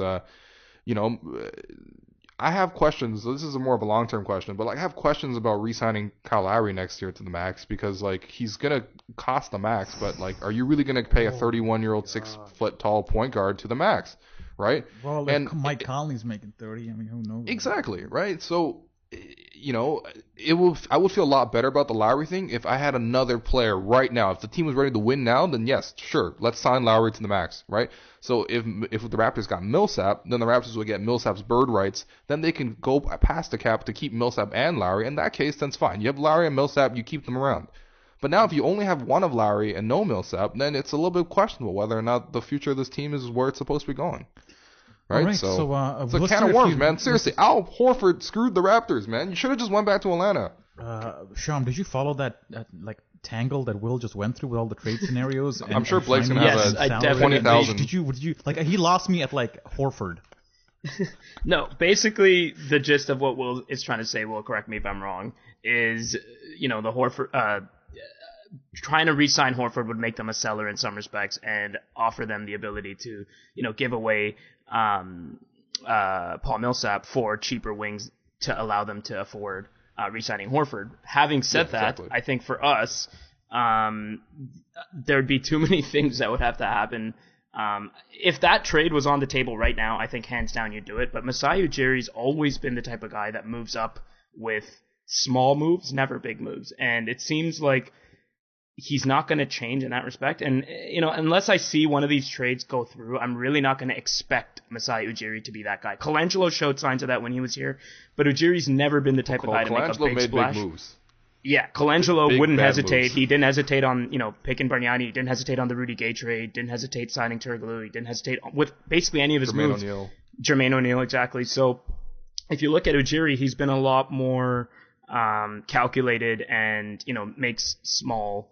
I have questions. This is more of a long-term question, but like I have questions about re-signing Kyle Lowry next year to the max because like he's gonna cost the max, but like, are you really gonna pay a 31-year-old 6-foot-tall point guard to the max, right? Well, and Mike Conley's making 30. I mean, who knows? Exactly, right? So, I would feel a lot better about the Lowry thing if I had another player right now. If the team was ready to win now, then yes, sure, let's sign Lowry to the max, right? So if the Raptors got Millsap, then the Raptors would get Millsap's bird rights. Then they can go past the cap to keep Millsap and Lowry. In that case, that's fine. You have Lowry and Millsap, you keep them around. But now if you only have one of Lowry and no Millsap, then it's a little bit questionable whether or not the future of this team is where it's supposed to be going. Right? So it's a can of worms, man. Seriously, Al Horford screwed the Raptors, man. You should have just went back to Atlanta. Sean, did you follow that tangle that Will just went through with all the trade scenarios? I'm sure Blake's gonna have a 20,000. Did you he lost me at like Horford? No, basically the gist of what Will is trying to say, Will, correct me if I'm wrong, is the Horford trying to re-sign Horford would make them a seller in some respects and offer them the ability to give away Paul Millsap for cheaper wings to allow them to afford re-signing Horford. Having said that, exactly. I think for us, there'd be too many things that would have to happen. If that trade was on the table right now, I think hands down you'd do it. But Masai Ujiri's always been the type of guy that moves up with small moves, never big moves. And it seems like he's not going to change in that respect. And, unless I see one of these trades go through, I'm really not going to expect Masai Ujiri to be that guy. Colangelo showed signs of that when he was here, but Ujiri's never been the type of guy to make a big splash. Big moves. Yeah, Colangelo wouldn't hesitate. Moves. He didn't hesitate on, picking Bargnani. He didn't hesitate on the Rudy Gay trade. Didn't hesitate signing Turkoglu. He didn't hesitate with basically any of his moves. Jermaine O'Neal, exactly. So if you look at Ujiri, he's been a lot more calculated and, makes small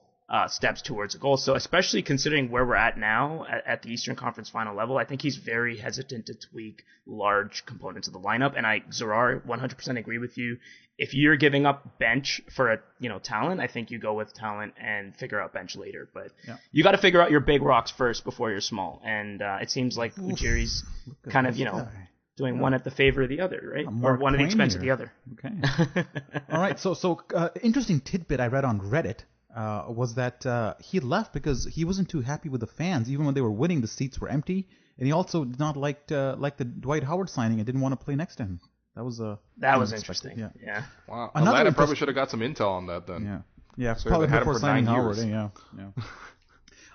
steps towards a goal. So especially considering where we're at now at the Eastern Conference final level, I think he's very hesitant to tweak large components of the lineup. And Zarar, 100% agree with you. If you're giving up bench for talent, I think you go with talent and figure out bench later. But you got to figure out your big rocks first before you're small. And it seems like Ujiri's kind of, doing one at the favor of the other, right? Or one at the expense of the other. Okay. All right. So interesting tidbit I read on Reddit. Was that he left because he wasn't too happy with the fans. Even when they were winning, the seats were empty, and he also did not like the Dwight Howard signing and didn't want to play next to him. That was interesting. Yeah. Wow. Atlanta probably should have got some intel on that then. Yeah. Probably before signing Howard. Yeah.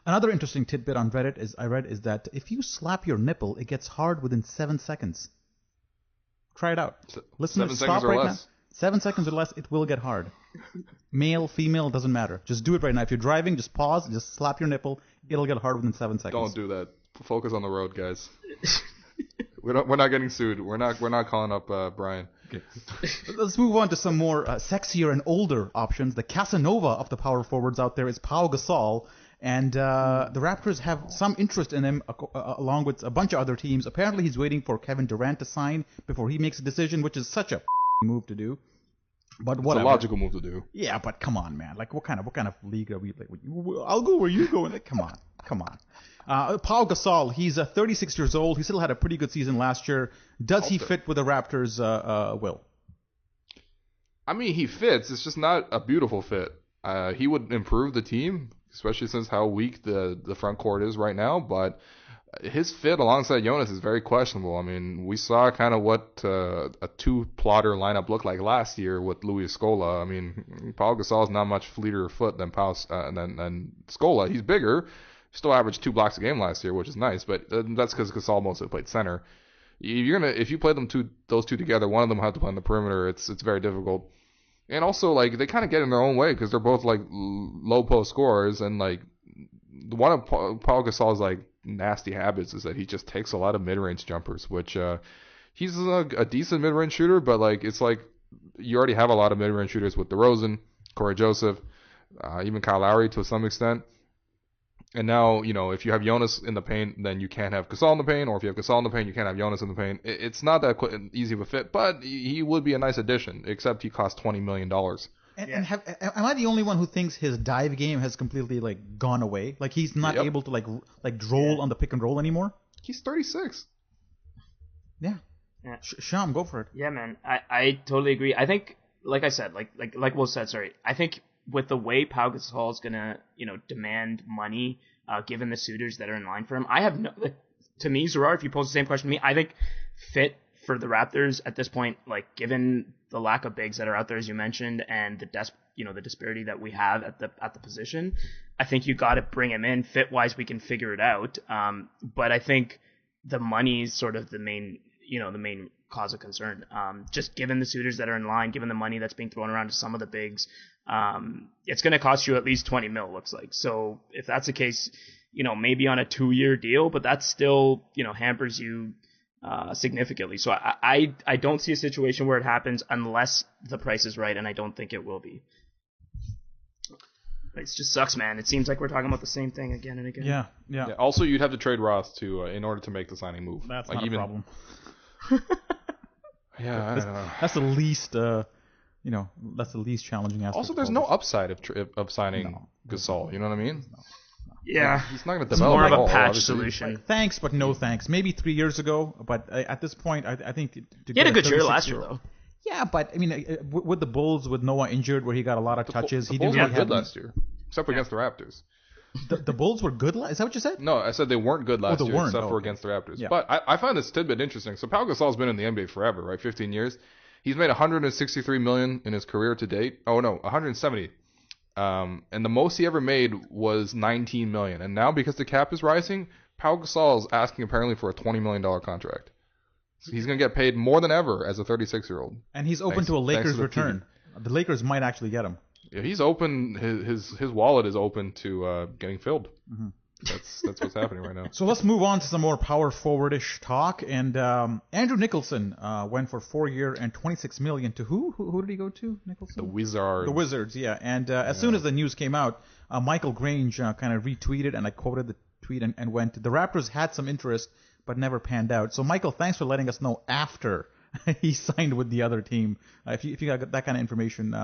Another interesting tidbit on Reddit is that if you slap your nipple, it gets hard within 7 seconds. Try it out. Listeners, stop right now. 7 seconds or less, it will get hard. Male, female, doesn't matter. Just do it right now. If you're driving, just pause, just slap your nipple. It'll get hard within 7 seconds. Don't do that. Focus on the road, guys. We're not getting sued. We're not calling up Brian. Okay. Let's move on to some more sexier and older options. The Casanova of the power forwards out there is Pau Gasol. And the Raptors have some interest in him along with a bunch of other teams. Apparently he's waiting for Kevin Durant to sign before he makes a decision, which is such a move to do. But whatever. It's a logical move to do. Yeah, but come on, man. Like, what kind of league are we? Like, I'll go where you go. Like, come on. Pau Gasol, he's 36 years old. He still had a pretty good season last year. Does he fit with the Raptors, Will? I mean, he fits. It's just not a beautiful fit. He would improve the team, especially since how weak the front court is right now. But his fit alongside Jonas is very questionable. I mean, we saw kind of what a two-plotter lineup looked like last year with Louis Scola. I mean, Pau Gasol is not much fleeter foot than than Scola. He's bigger. Still averaged 2 blocks a game last year, which is nice, but that's because Gasol mostly played center. If you play those two together, one of them have to play on the perimeter. It's very difficult. And also, like, they kind of get in their own way because they're both like low post scorers, and like one of Pau Gasol's like nasty habits is that he just takes a lot of mid-range jumpers, which he's a decent mid-range shooter, but like it's like you already have a lot of mid-range shooters with DeRozan, Corey Joseph, even Kyle Lowry to some extent. And now, if you have Jonas in the paint, then you can't have Gasol in the paint, or if you have Gasol in the paint, you can't have Jonas in the paint. It's not that easy of a fit, but he would be a nice addition, except he costs $20 million. And am I the only one who thinks his dive game has completely like gone away? Like he's not able to like roll on the pick and roll anymore? He's 36. Yeah. Sham, go for it. Yeah, man. I totally agree. I think, like I said, like Will said, sorry. I think with the way Pau Gasol is gonna, demand money, given the suitors that are in line for him, I have to me, Zarar, if you pose the same question to me, I think fit for the Raptors at this point, like given the lack of bigs that are out there, as you mentioned, and the disparity that we have at the position, I think you got to bring him in. Fit wise, we can figure it out. But I think the money is sort of the main cause of concern. Just given the suitors that are in line, given the money that's being thrown around to some of the bigs, it's going to cost you at least 20 mil, looks like. So if that's the case, maybe on a 2-year deal, but that still, hampers you significantly. So I don't see a situation where it happens unless the price is right, and I don't think it will be. It just sucks, man. It seems like we're talking about the same thing again and again. Yeah. Also, you'd have to trade Ross in order to make the signing move. That's not a problem. Yeah, I don't know. That's the least, that's the least challenging aspect. Also, there's no upside of signing Gasol. You know what I mean? No. Yeah, he's not going to it's develop. more of a all, patch obviously. solution. Like, thanks, but no thanks. Maybe 3 years ago, but at this point, I think He had a good year last year, though. Yeah, but I mean, with the Bulls, with Noah injured, where he got a lot of touches, The he Bulls didn't were really good have. last year, except for against the Raptors. The Bulls were good. Is that what you said? No, I said they weren't good last they year, weren't. except for Okay. against the Raptors. Yeah. But I find this tidbit interesting. So Pau Gasol's been in the NBA forever, right? 15 years. He's made $163 million in his career to date. Oh no, 170. And the most he ever made was $19 million. And now because the cap is rising, Pau Gasol is asking apparently for a $20 million contract. So he's going to get paid more than ever as a 36-year-old. And he's open to a Lakers return. The Lakers might actually get him. Yeah, he's open. His wallet is open to getting filled. Mm-hmm. That's what's happening right now. So let's move on to some more power forwardish talk. And Andrew Nicholson went for 4 year and $26 million to who? Who did he go to? Nicholson. The Wizards. The Wizards, yeah. And as soon as the news came out, Michael Grange kind of retweeted, and I quoted the tweet and went, "The Raptors had some interest, but never panned out." So Michael, thanks for letting us know after he signed with the other team. If you got that kind of information,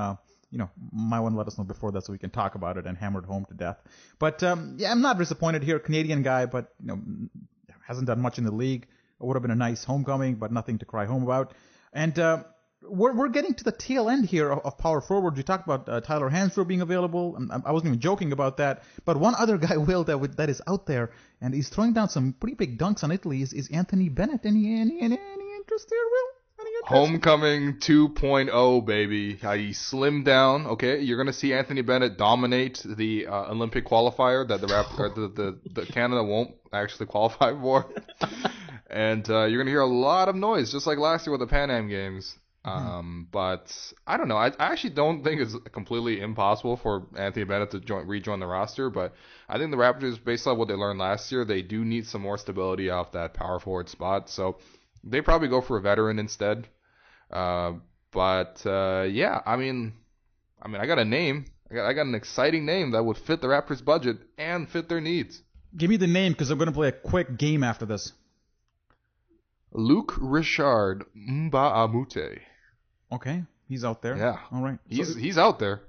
might want to let us know before that so we can talk about it and hammer it home to death. But I'm not disappointed here. Canadian guy, but hasn't done much in the league. It would have been a nice homecoming, but nothing to cry home about. And we're getting to the tail end here of power forward. We talked about Tyler Hansbrough being available. I wasn't even joking about that. But one other guy, Will, that is out there, and he's throwing down some pretty big dunks on Italy is Anthony Bennett. Any interest there, Will? Homecoming 2.0, baby. He slimmed down. Okay, you're gonna see Anthony Bennett dominate the Olympic qualifier that the Canada won't actually qualify for, and you're gonna hear a lot of noise, just like last year with the Pan Am Games. But I don't know. I actually don't think it's completely impossible for Anthony Bennett to rejoin the roster. But I think the Raptors, based on what they learned last year, they do need some more stability off that power forward spot. So they probably go for a veteran instead. Yeah, I mean, I got a name. I got an exciting name that would fit the Raptors' budget and fit their needs. Give me the name, because I'm going to play a quick game after this. Luke Richard Mbaamute. Okay, he's out there. Yeah. All right. He's out there.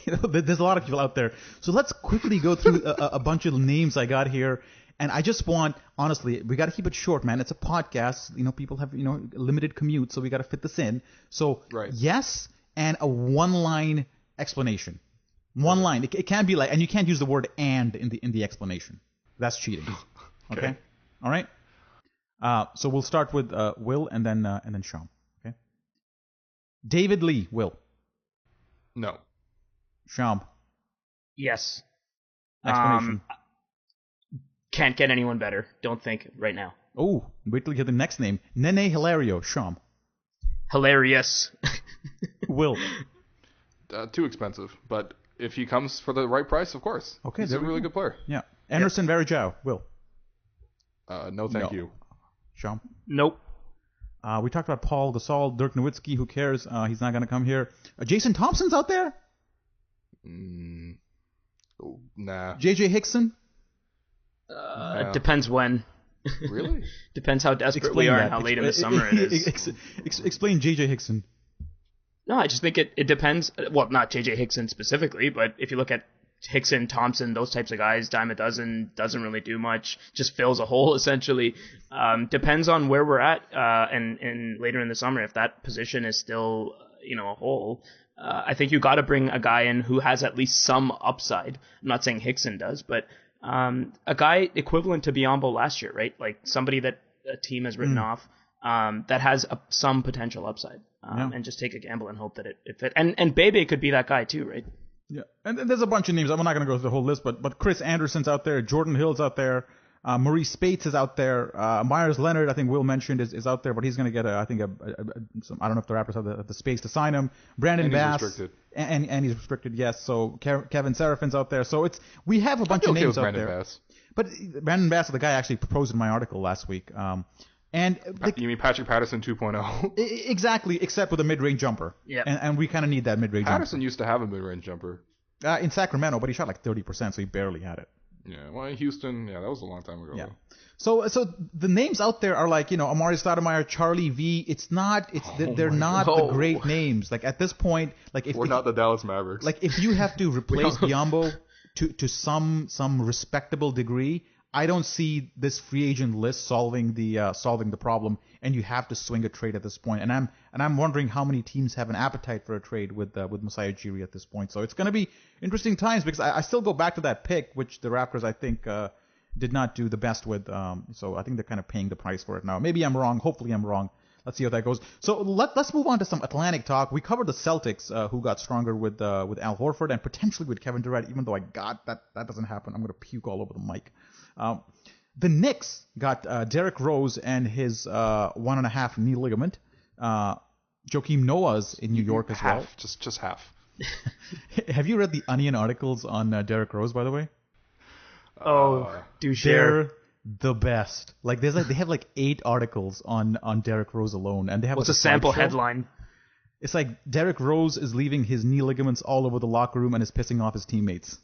There's a lot of people out there. So let's quickly go through a bunch of names I got here. And I just want, honestly, we got to keep it short, man. It's a podcast. People have, limited commute, so we got to fit this in. So, right. Yes, and a one-line explanation. One line. It can't be like, and you can't use the word "and" in the explanation. That's cheating. Okay? All right? So we'll start with Will and then Sean. Okay? David Lee, Will. No. Sean. Yes. Explanation. Can't get anyone better. Don't think right now. Oh, wait till you get the next name. Nene Hilario, Sean. Hilarious. Will. Too expensive, but if he comes for the right price, of course. Okay, he's a really good player. Yeah. Anderson Varejao, Will. No, thank you. Sean? Nope. We talked about Paul Gasol, Dirk Nowitzki. Who cares? He's not going to come here. Jason Thompson's out there? Nah. JJ Hickson? Depends when. Really? Depends how desperate we are and how late in the summer it is. Explain JJ Hickson. No, I just think it depends. Well, not JJ Hickson specifically, but if you look at Hickson, Thompson, those types of guys, dime a dozen, doesn't really do much, just fills a hole essentially. Depends on where we're at and later in the summer, if that position is still a hole. I think you got to bring a guy in who has at least some upside. I'm not saying Hickson does, but a guy equivalent to Biyombo last year, right? Like somebody that a team has written off that has some potential upside, and just take a gamble and hope that it fit. And Bebe could be that guy too, right? Yeah, and there's a bunch of names. I'm not going to go through the whole list, but Chris Anderson's out there, Jordan Hill's out there, Maurice Spates is out there, Myers Leonard, I think Will mentioned, is out there, but he's going to get I don't know if the Raptors have the space to sign him. Brandon Bass, and he's restricted, yes. So Kevin Serafin's out there. So we have a bunch of names out there. Bass. But Brandon Bass is the guy I actually proposed in my article last week. You mean Patrick Patterson 2.0? Exactly, except with a mid-range jumper. Yeah. And we kind of need that mid-range Patterson jumper. used to have a mid-range jumper. In Sacramento, but he shot like 30%, so he barely had it. Yeah, well, in Houston, that was a long time ago. Yeah. So the names out there are like, Amari Stoudemire, Charlie V. They're not the great names. Like at this point, like if we're not the Dallas Mavericks. Like if you have to replace Biyombo to some respectable degree, I don't see this free agent list solving the problem, and you have to swing a trade at this point. And I'm wondering how many teams have an appetite for a trade with Masai Ujiri at this point. So it's going to be interesting times because I still go back to that pick, which the Raptors I think did not do the best with. So I think they're kind of paying the price for it now. Maybe I'm wrong. Hopefully I'm wrong. Let's see how that goes. So let's move on to some Atlantic talk. We covered the Celtics, who got stronger with Al Horford and potentially with Kevin Durant. Even though that doesn't happen, I'm going to puke all over the mic. The Knicks got Derrick Rose and his 1.5 knee ligament. Joakim Noah's in New York as well. Just half. Have you read the Onion articles on Derrick Rose, by the way? Do share. They're the best. Like they have like 8 articles on Derrick Rose alone, and they have. What's a sample headline? It's like Derrick Rose is leaving his knee ligaments all over the locker room and is pissing off his teammates.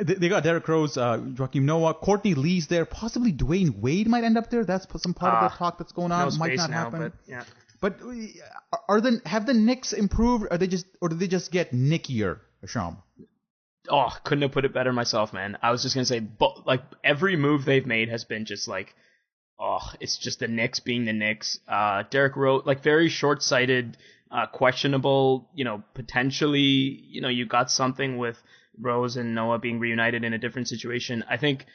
They got Derrick Rose, Joakim Noah, Courtney Lee's there. Possibly Dwayne Wade might end up there. That's some part of the talk that's going on. No might not now, happen. But have the Knicks improved, or did they just get nickier, Asham? Oh, couldn't have put it better myself, man. I was just gonna say, but like every move they've made has been just like, it's just the Knicks being the Knicks. Derrick Rose, like very short-sighted, questionable. Potentially, you got something with Rose and Noah being reunited in a different situation. I think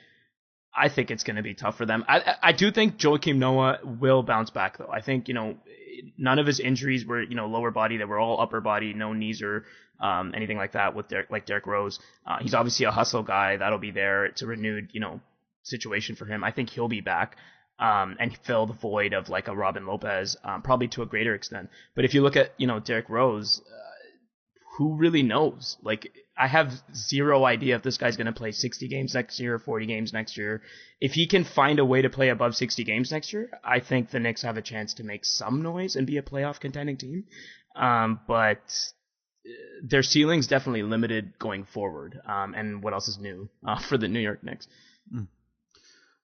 it's going to be tough for them. I do think Joakim Noah will bounce back, though. I think, none of his injuries were, lower body. They were all upper body, no knees or anything like that with Derrick Rose. He's obviously a hustle guy. That'll be there. It's a renewed, situation for him. I think he'll be back and fill the void of like a Robin Lopez, probably to a greater extent. But if you look at, Derrick Rose, who really knows? Like, I have zero idea if this guy's going to play 60 games next year or 40 games next year. If he can find a way to play above 60 games next year, I think the Knicks have a chance to make some noise and be a playoff contending team. But their ceiling's definitely limited going forward. And what else is new for the New York Knicks?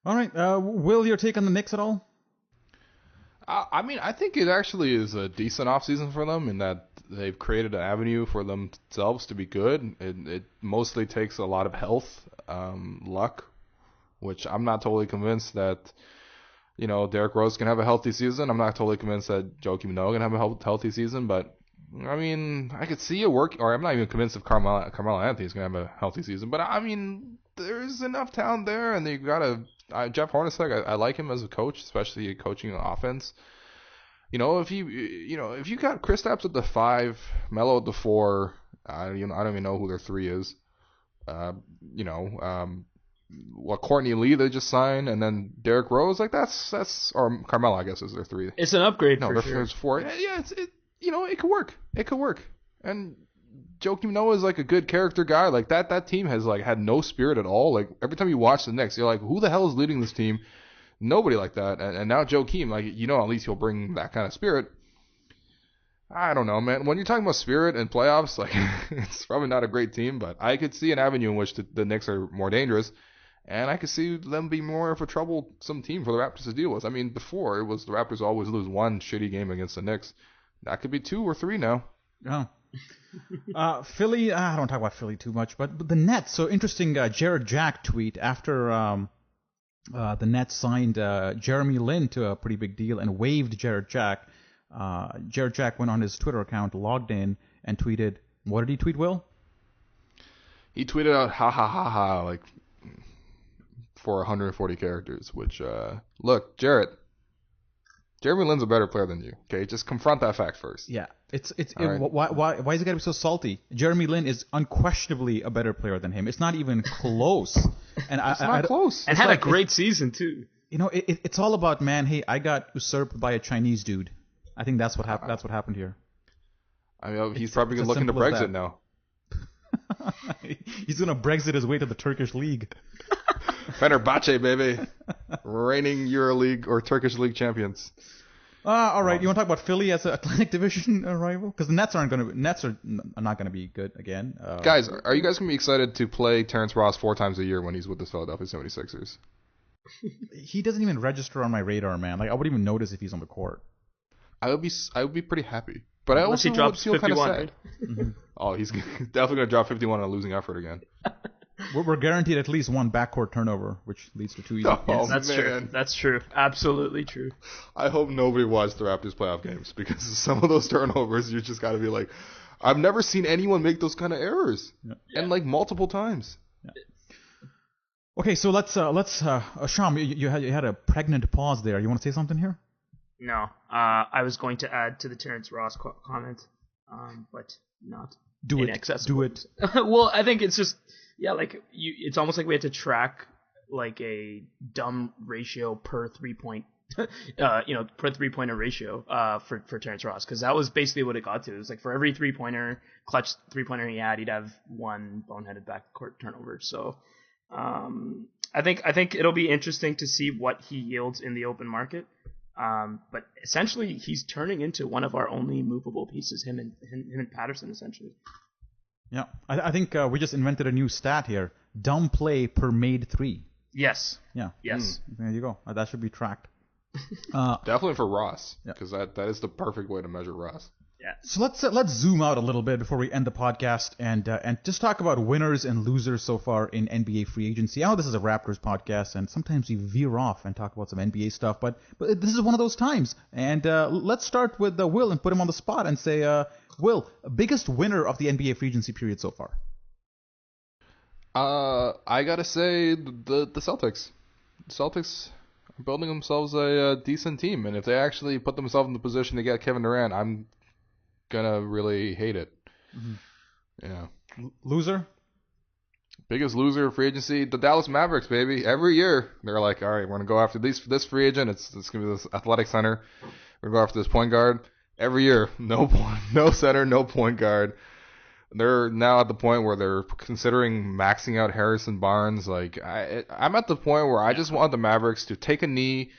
All right. Will, your take on the Knicks at all? I think it actually is a decent offseason for them in that they've created an avenue for themselves to be good. It mostly takes a lot of health, luck, which I'm not totally convinced that, Derrick Rose can have a healthy season. I'm not totally convinced that Joakim Noah can have a healthy season, but I could see it work, or I'm not even convinced if Carmelo Anthony's going to have a healthy season, but there's enough talent there, and they got Jeff Hornacek, I like him as a coach, especially coaching offense. If you got Kristaps at the 5, Melo at the 4, I don't even know who their 3 is. Courtney Lee they just signed, and then Derrick Rose, like that's or Carmelo I guess is their 3. It's an upgrade. No, for sure. There's 4. Yeah, it could work. It could work. And Joakim Noah is like a good character guy. Like that team has like had no spirit at all. Like every time you watch the Knicks, you're like, who the hell is leading this team? Nobody like that. And now Joakim, like, at least he'll bring that kind of spirit. I don't know, man. When you're talking about spirit and playoffs, like it's probably not a great team, but I could see an avenue in which the Knicks are more dangerous, and I could see them be more of a troublesome team for the Raptors to deal with. I mean, before it was the Raptors always lose one shitty game against the Knicks. That could be 2 or 3 now. Oh. Philly, I don't talk about Philly too much, but the Nets. So interesting. Jared Jack tweet after the Nets signed Jeremy Lin to a pretty big deal and waived Jared Jack. Jared Jack went on his Twitter account, logged in, and tweeted. What did he tweet, Will? He tweeted out ha ha ha ha like for 140 characters. Which look, Jeremy Lin's a better player than you. Okay, just confront that fact first. Yeah, right. Why is he gotta be so salty? Jeremy Lin is unquestionably a better player than him. It's not even close. And it's not close. And had a great season too. It's all about, man. Hey, I got usurped by a Chinese dude. I think that's what happened. That's what happened here. I mean, he's probably gonna look into Brexit now. He's gonna Brexit his way to the Turkish league. Fenerbahce, baby, reigning EuroLeague or Turkish league champions. All right, you want to talk about Philly as an Atlantic Division rival? Because the Nets are not gonna be good again. Guys, are you guys gonna be excited to play Terrence Ross 4 times a year when he's with the Philadelphia 76ers? He doesn't even register on my radar, man. Like I wouldn't even notice if he's on the court. I would be pretty happy, but I also he drops would feel kind of 51, sad. Mm-hmm. Oh, he's definitely gonna drop 51 on a losing effort again. We're guaranteed at least one backcourt turnover, which leads to 2 easy. Oh, that's man. true. That's true. Absolutely true. I hope nobody watched the Raptors playoff games because some of those turnovers, you just got to be like, I've never seen anyone make those kind of errors, and like multiple times. Yeah. Okay, so let's Sham, you had a pregnant pause there. You want to say something here? No, I was going to add to the Terrence Ross comment, but not. Do inaccessible. it. Well, I think it's just it's almost like we had to track like a dumb ratio per 3-point, per 3-pointer ratio for Terrence Ross, because that was basically what it got to. It was like for every clutch 3-pointer he had, he'd have one boneheaded backcourt turnover. So I think it'll be interesting to see what he yields in the open market. But essentially, he's turning into one of our only movable pieces. Him and Patterson, essentially. Yeah, I think we just invented a new stat here: dumb play per made 3. Yes. Yeah. Yes. There you go. That should be tracked. Definitely for Ross, because that is the perfect way to measure Ross. Yeah. So let's zoom out a little bit before we end the podcast and just talk about winners and losers so far in NBA free agency. I know this is a Raptors podcast, and sometimes we veer off and talk about some NBA stuff, but this is one of those times. And let's start with Will and put him on the spot and say, Will, biggest winner of the NBA free agency period so far? I gotta say the Celtics. The Celtics are building themselves a decent team, and if they actually put themselves in the position to get Kevin Durant, I'm gonna really hate it. Mm-hmm. Yeah. Loser? Biggest loser of free agency, the Dallas Mavericks, baby. Every year they're like, all right, we're gonna go after this free agent. It's gonna be this athletic center. We're gonna go after this point guard. Every year, no center, no point guard. They're now at the point where they're considering maxing out Harrison Barnes. Like I'm at the point where I just want the Mavericks to take a knee.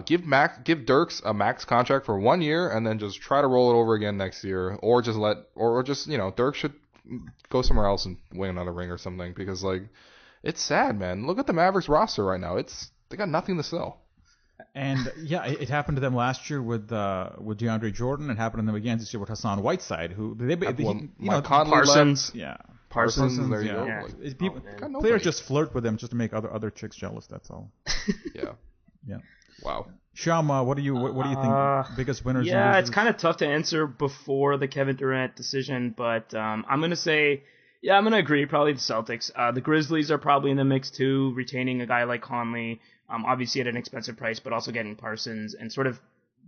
Give Dirks a max contract for 1 year and then just try to roll it over again next year, or just Dirk should go somewhere else and win another ring or something, because like it's sad, man. Look at the Mavericks roster right now. They got nothing to sell. And yeah, it happened to them last year with DeAndre Jordan. It happened to them again this year with Hassan Whiteside, who Parsons. Left. Yeah. Parsons, there you go. Yeah. Like, players just flirt with them just to make other chicks jealous. That's all. Yeah. Yeah. Wow. Shama, what do you think? Biggest winners? Yeah, and it's kind of tough to answer before the Kevin Durant decision, but I'm gonna say, yeah, I'm gonna agree. Probably the Celtics. The Grizzlies are probably in the mix too, retaining a guy like Conley, obviously at an expensive price, but also getting Parsons and sort of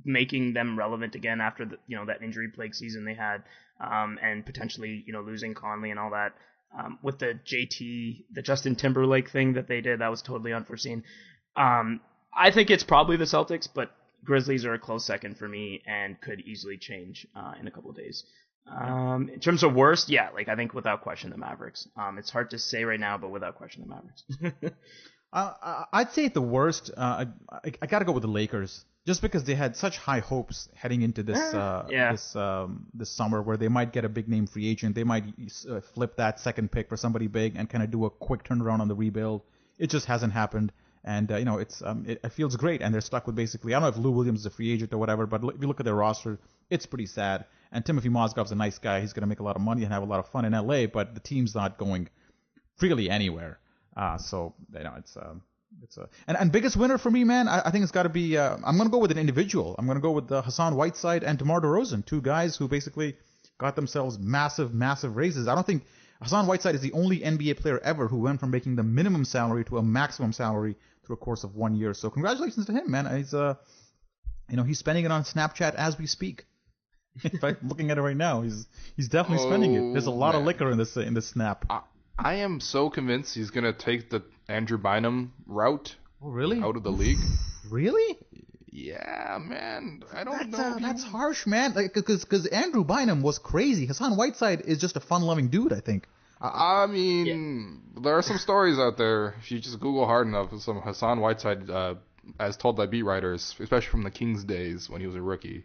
making them relevant again after that injury-plagued season they had, and potentially losing Conley and all that. With the Justin Timberlake thing that they did, that was totally unforeseen. I think it's probably the Celtics, but Grizzlies are a close second for me and could easily change in a couple of days. In terms of worst, yeah, like I think without question the Mavericks. It's hard to say right now, but without question the Mavericks. I'd say the worst. I got to go with the Lakers, just because they had such high hopes heading into this this summer, where they might get a big name free agent. They might flip that second pick for somebody big and kind of do a quick turnaround on the rebuild. It just hasn't happened, and it feels great, and they're stuck with basically, I don't know if Lou Williams is a free agent or whatever, but if you look at their roster, it's pretty sad. And Timothy Mozgov's a nice guy. He's going to make a lot of money and have a lot of fun in LA, but the team's not going really anywhere. So it's and biggest winner for me, man. I think it's got to be. I'm gonna go with an individual. I'm gonna go with Hassan Whiteside and DeMar DeRozan, two guys who basically got themselves massive raises. I don't think Hassan Whiteside is the only NBA player ever who went from making the minimum salary to a maximum salary through a course of 1 year. So congratulations to him, man. He's spending it on Snapchat as we speak. In fact, looking at it right now, he's definitely spending it. There's a lot of liquor in this snap. I am so convinced he's gonna take the Andrew Bynum route. Oh, really? Out of the league. Really? Yeah, man. I don't know. That's harsh, man. Like, because Andrew Bynum was crazy. Hassan Whiteside is just a fun-loving dude, I think. I mean, there are some stories out there. If you just Google hard enough, some Hassan Whiteside, as told by beat writers, especially from the Kings days when he was a rookie.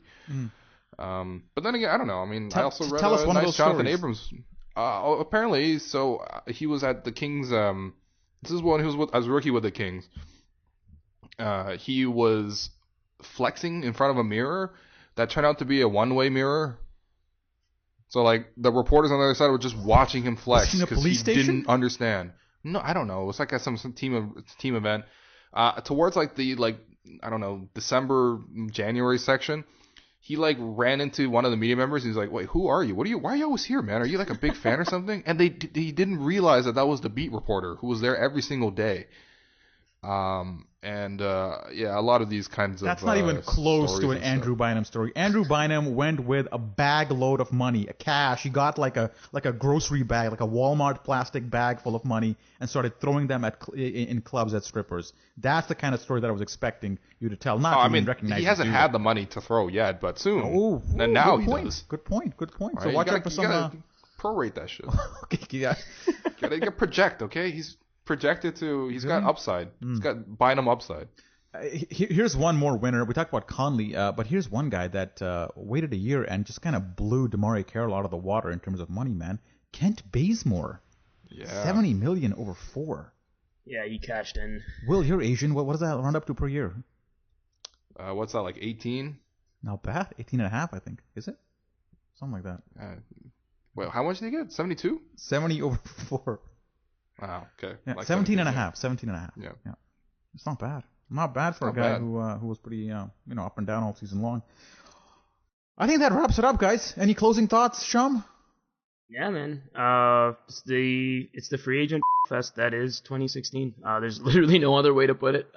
But then again, I don't know. I mean, I also read a nice Jonathan Abrams. Apparently, so he was at the Kings. This is when he was as a rookie with the Kings. He was flexing in front of a mirror that turned out to be a one-way mirror. So like the reporters on the other side were just watching him flex because he didn't understand. No, I don't know. It was like at some team event. Towards like the I don't know, December, January section. He like ran into one of the media members. And he's like, "Wait, who are you? Why are you always here, man? Are you like a big fan or something?" And he didn't realize that was the beat reporter who was there every single day. A lot of these kinds of that's not even close to an Andrew Bynum story. Andrew Bynum went with a bag load of money, cash. He got like a grocery bag, like a Walmart plastic bag full of money, and started throwing them in clubs at strippers. That's the kind of story that I was expecting you to tell. Recognize he hasn't had the money to throw yet, but soon. And now he does. Good point. Right? So watch out for some. You gotta prorate that shit. Okay, yeah. gotta project. Okay, he's projected to. He's got upside. He's got Bynum upside. Here's one more winner. We talked about Conley, but here's one guy that waited a year and just kind of blew DeMarie Carroll out of the water in terms of money, man. Kent Bazemore. Yeah. $70 million over 4. Yeah, he cashed in. Will, you're Asian. What does that round up to per year? What's that, like 18? Not bad. 18 and a half, I think. Is it? Something like that. Well, how much did he get? 72? 70 over 4. Wow, okay. Yeah, like 17 and a half. 17 and a half. Yeah. It's not bad. Not bad for a guy who was pretty up and down all season long. I think that wraps it up, guys. Any closing thoughts, Sham? Yeah, man. It's the free agent fest that is 2016. There's literally no other way to put it.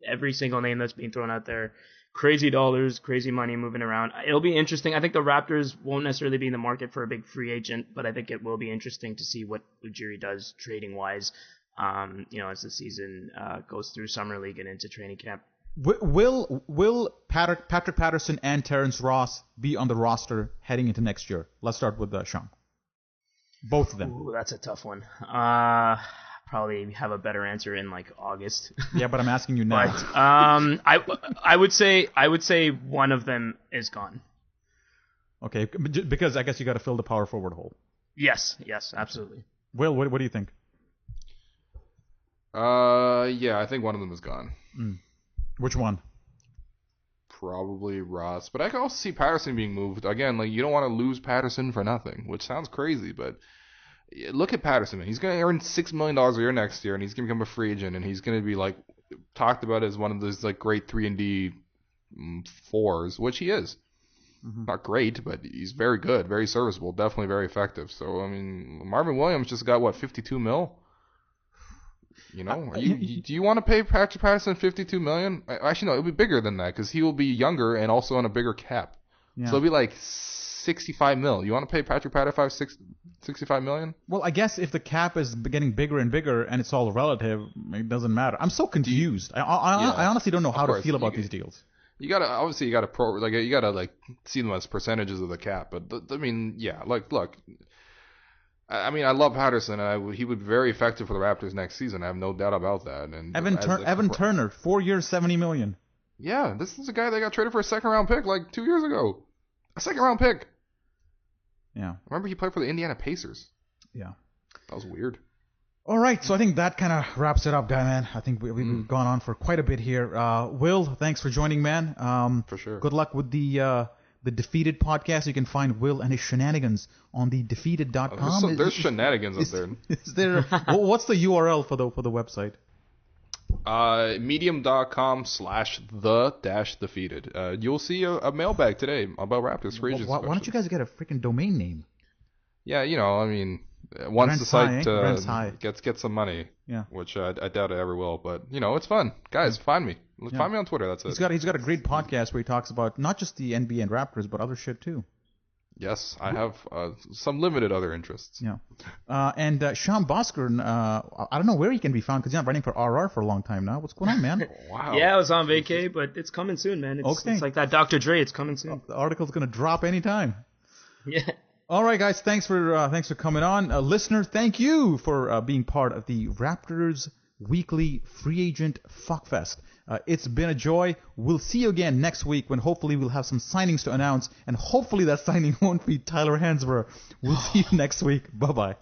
Every single name that's being thrown out there, crazy dollars, crazy money moving around. It'll be interesting. I think the Raptors won't necessarily be in the market for a big free agent, but I think it will be interesting to see what Ujiri does trading wise. As the season goes through summer league and into training camp. Will Patrick Patterson and Terrence Ross be on the roster heading into next year? Let's start with Sean. Both of them. Ooh, that's a tough one. Probably have a better answer in like August. Yeah, but I'm asking you now. But, I would say one of them is gone. Okay, because I guess you got to fill the power forward hole. Yes, absolutely. Will, what do you think? Yeah, I think one of them is gone. Which one? Probably Ross, but I can also see Patterson being moved. Again, like you don't want to lose Patterson for nothing, which sounds crazy, but look at Patterson, man. He's going to earn $6 million a year next year, and he's going to become a free agent, and he's going to be like talked about as one of those like great 3-and-D 4s, which he is. Not great, but he's very good, very serviceable, definitely very effective. So I mean, Marvin Williams just got what, $52 million? Do you want to pay Patrick Patterson $52 million? Actually, no, it'll be bigger than that because he will be younger and also on a bigger cap. Yeah. So it'll be like $65 million. You want to pay Patrick Patterson $65 million? Well, I guess if the cap is getting bigger and bigger and it's all relative, it doesn't matter. I'm so confused. I honestly don't know how to feel about these deals. you gotta like see them as percentages of the cap. But I mean, yeah, like look, I mean, I love Patterson, and he would be very effective for the Raptors next season. I have no doubt about that. And Evan Turner, 4 years, $70 million. Yeah, this is a guy that got traded for a second-round pick like 2 years ago. A second-round pick. Yeah. Remember, he played for the Indiana Pacers. Yeah. That was weird. All right, so I think that kind of wraps it up, guy, man. I think we've gone on for quite a bit here. Will, thanks for joining, man. For sure. Good luck with the Defeated podcast. You can find Will and his shenanigans on the defeated.com. There's shenanigans up there. Is there? What's the URL for the website? Medium.com/the-defeated. You'll see a mailbag today about Raptors free agents. Why don't you guys get a freaking domain name? Yeah, I mean, once the site gets some money, yeah, which I doubt it ever will, but it's fun. Guys, find me. Find me on Twitter. That's it. He's got a great podcast where he talks about not just the NBA and Raptors, but other shit too. Yes, I have some limited other interests. Yeah. And Sean Bosker, I don't know where he can be found because he's not running for RR for a long time now. What's going on, man? Wow. Yeah, I was on vacay, but it's coming soon, man. It's like that Dr. Dre. It's coming soon. The article's going to drop anytime. Yeah. All right, guys. Thanks for coming on. Listener, thank you for being part of the Raptors Weekly Free Agent Fuckfest. It's been a joy. We'll see you again next week when hopefully we'll have some signings to announce, and hopefully that signing won't be Tyler Hansbrough. We'll see you next week. Bye-bye.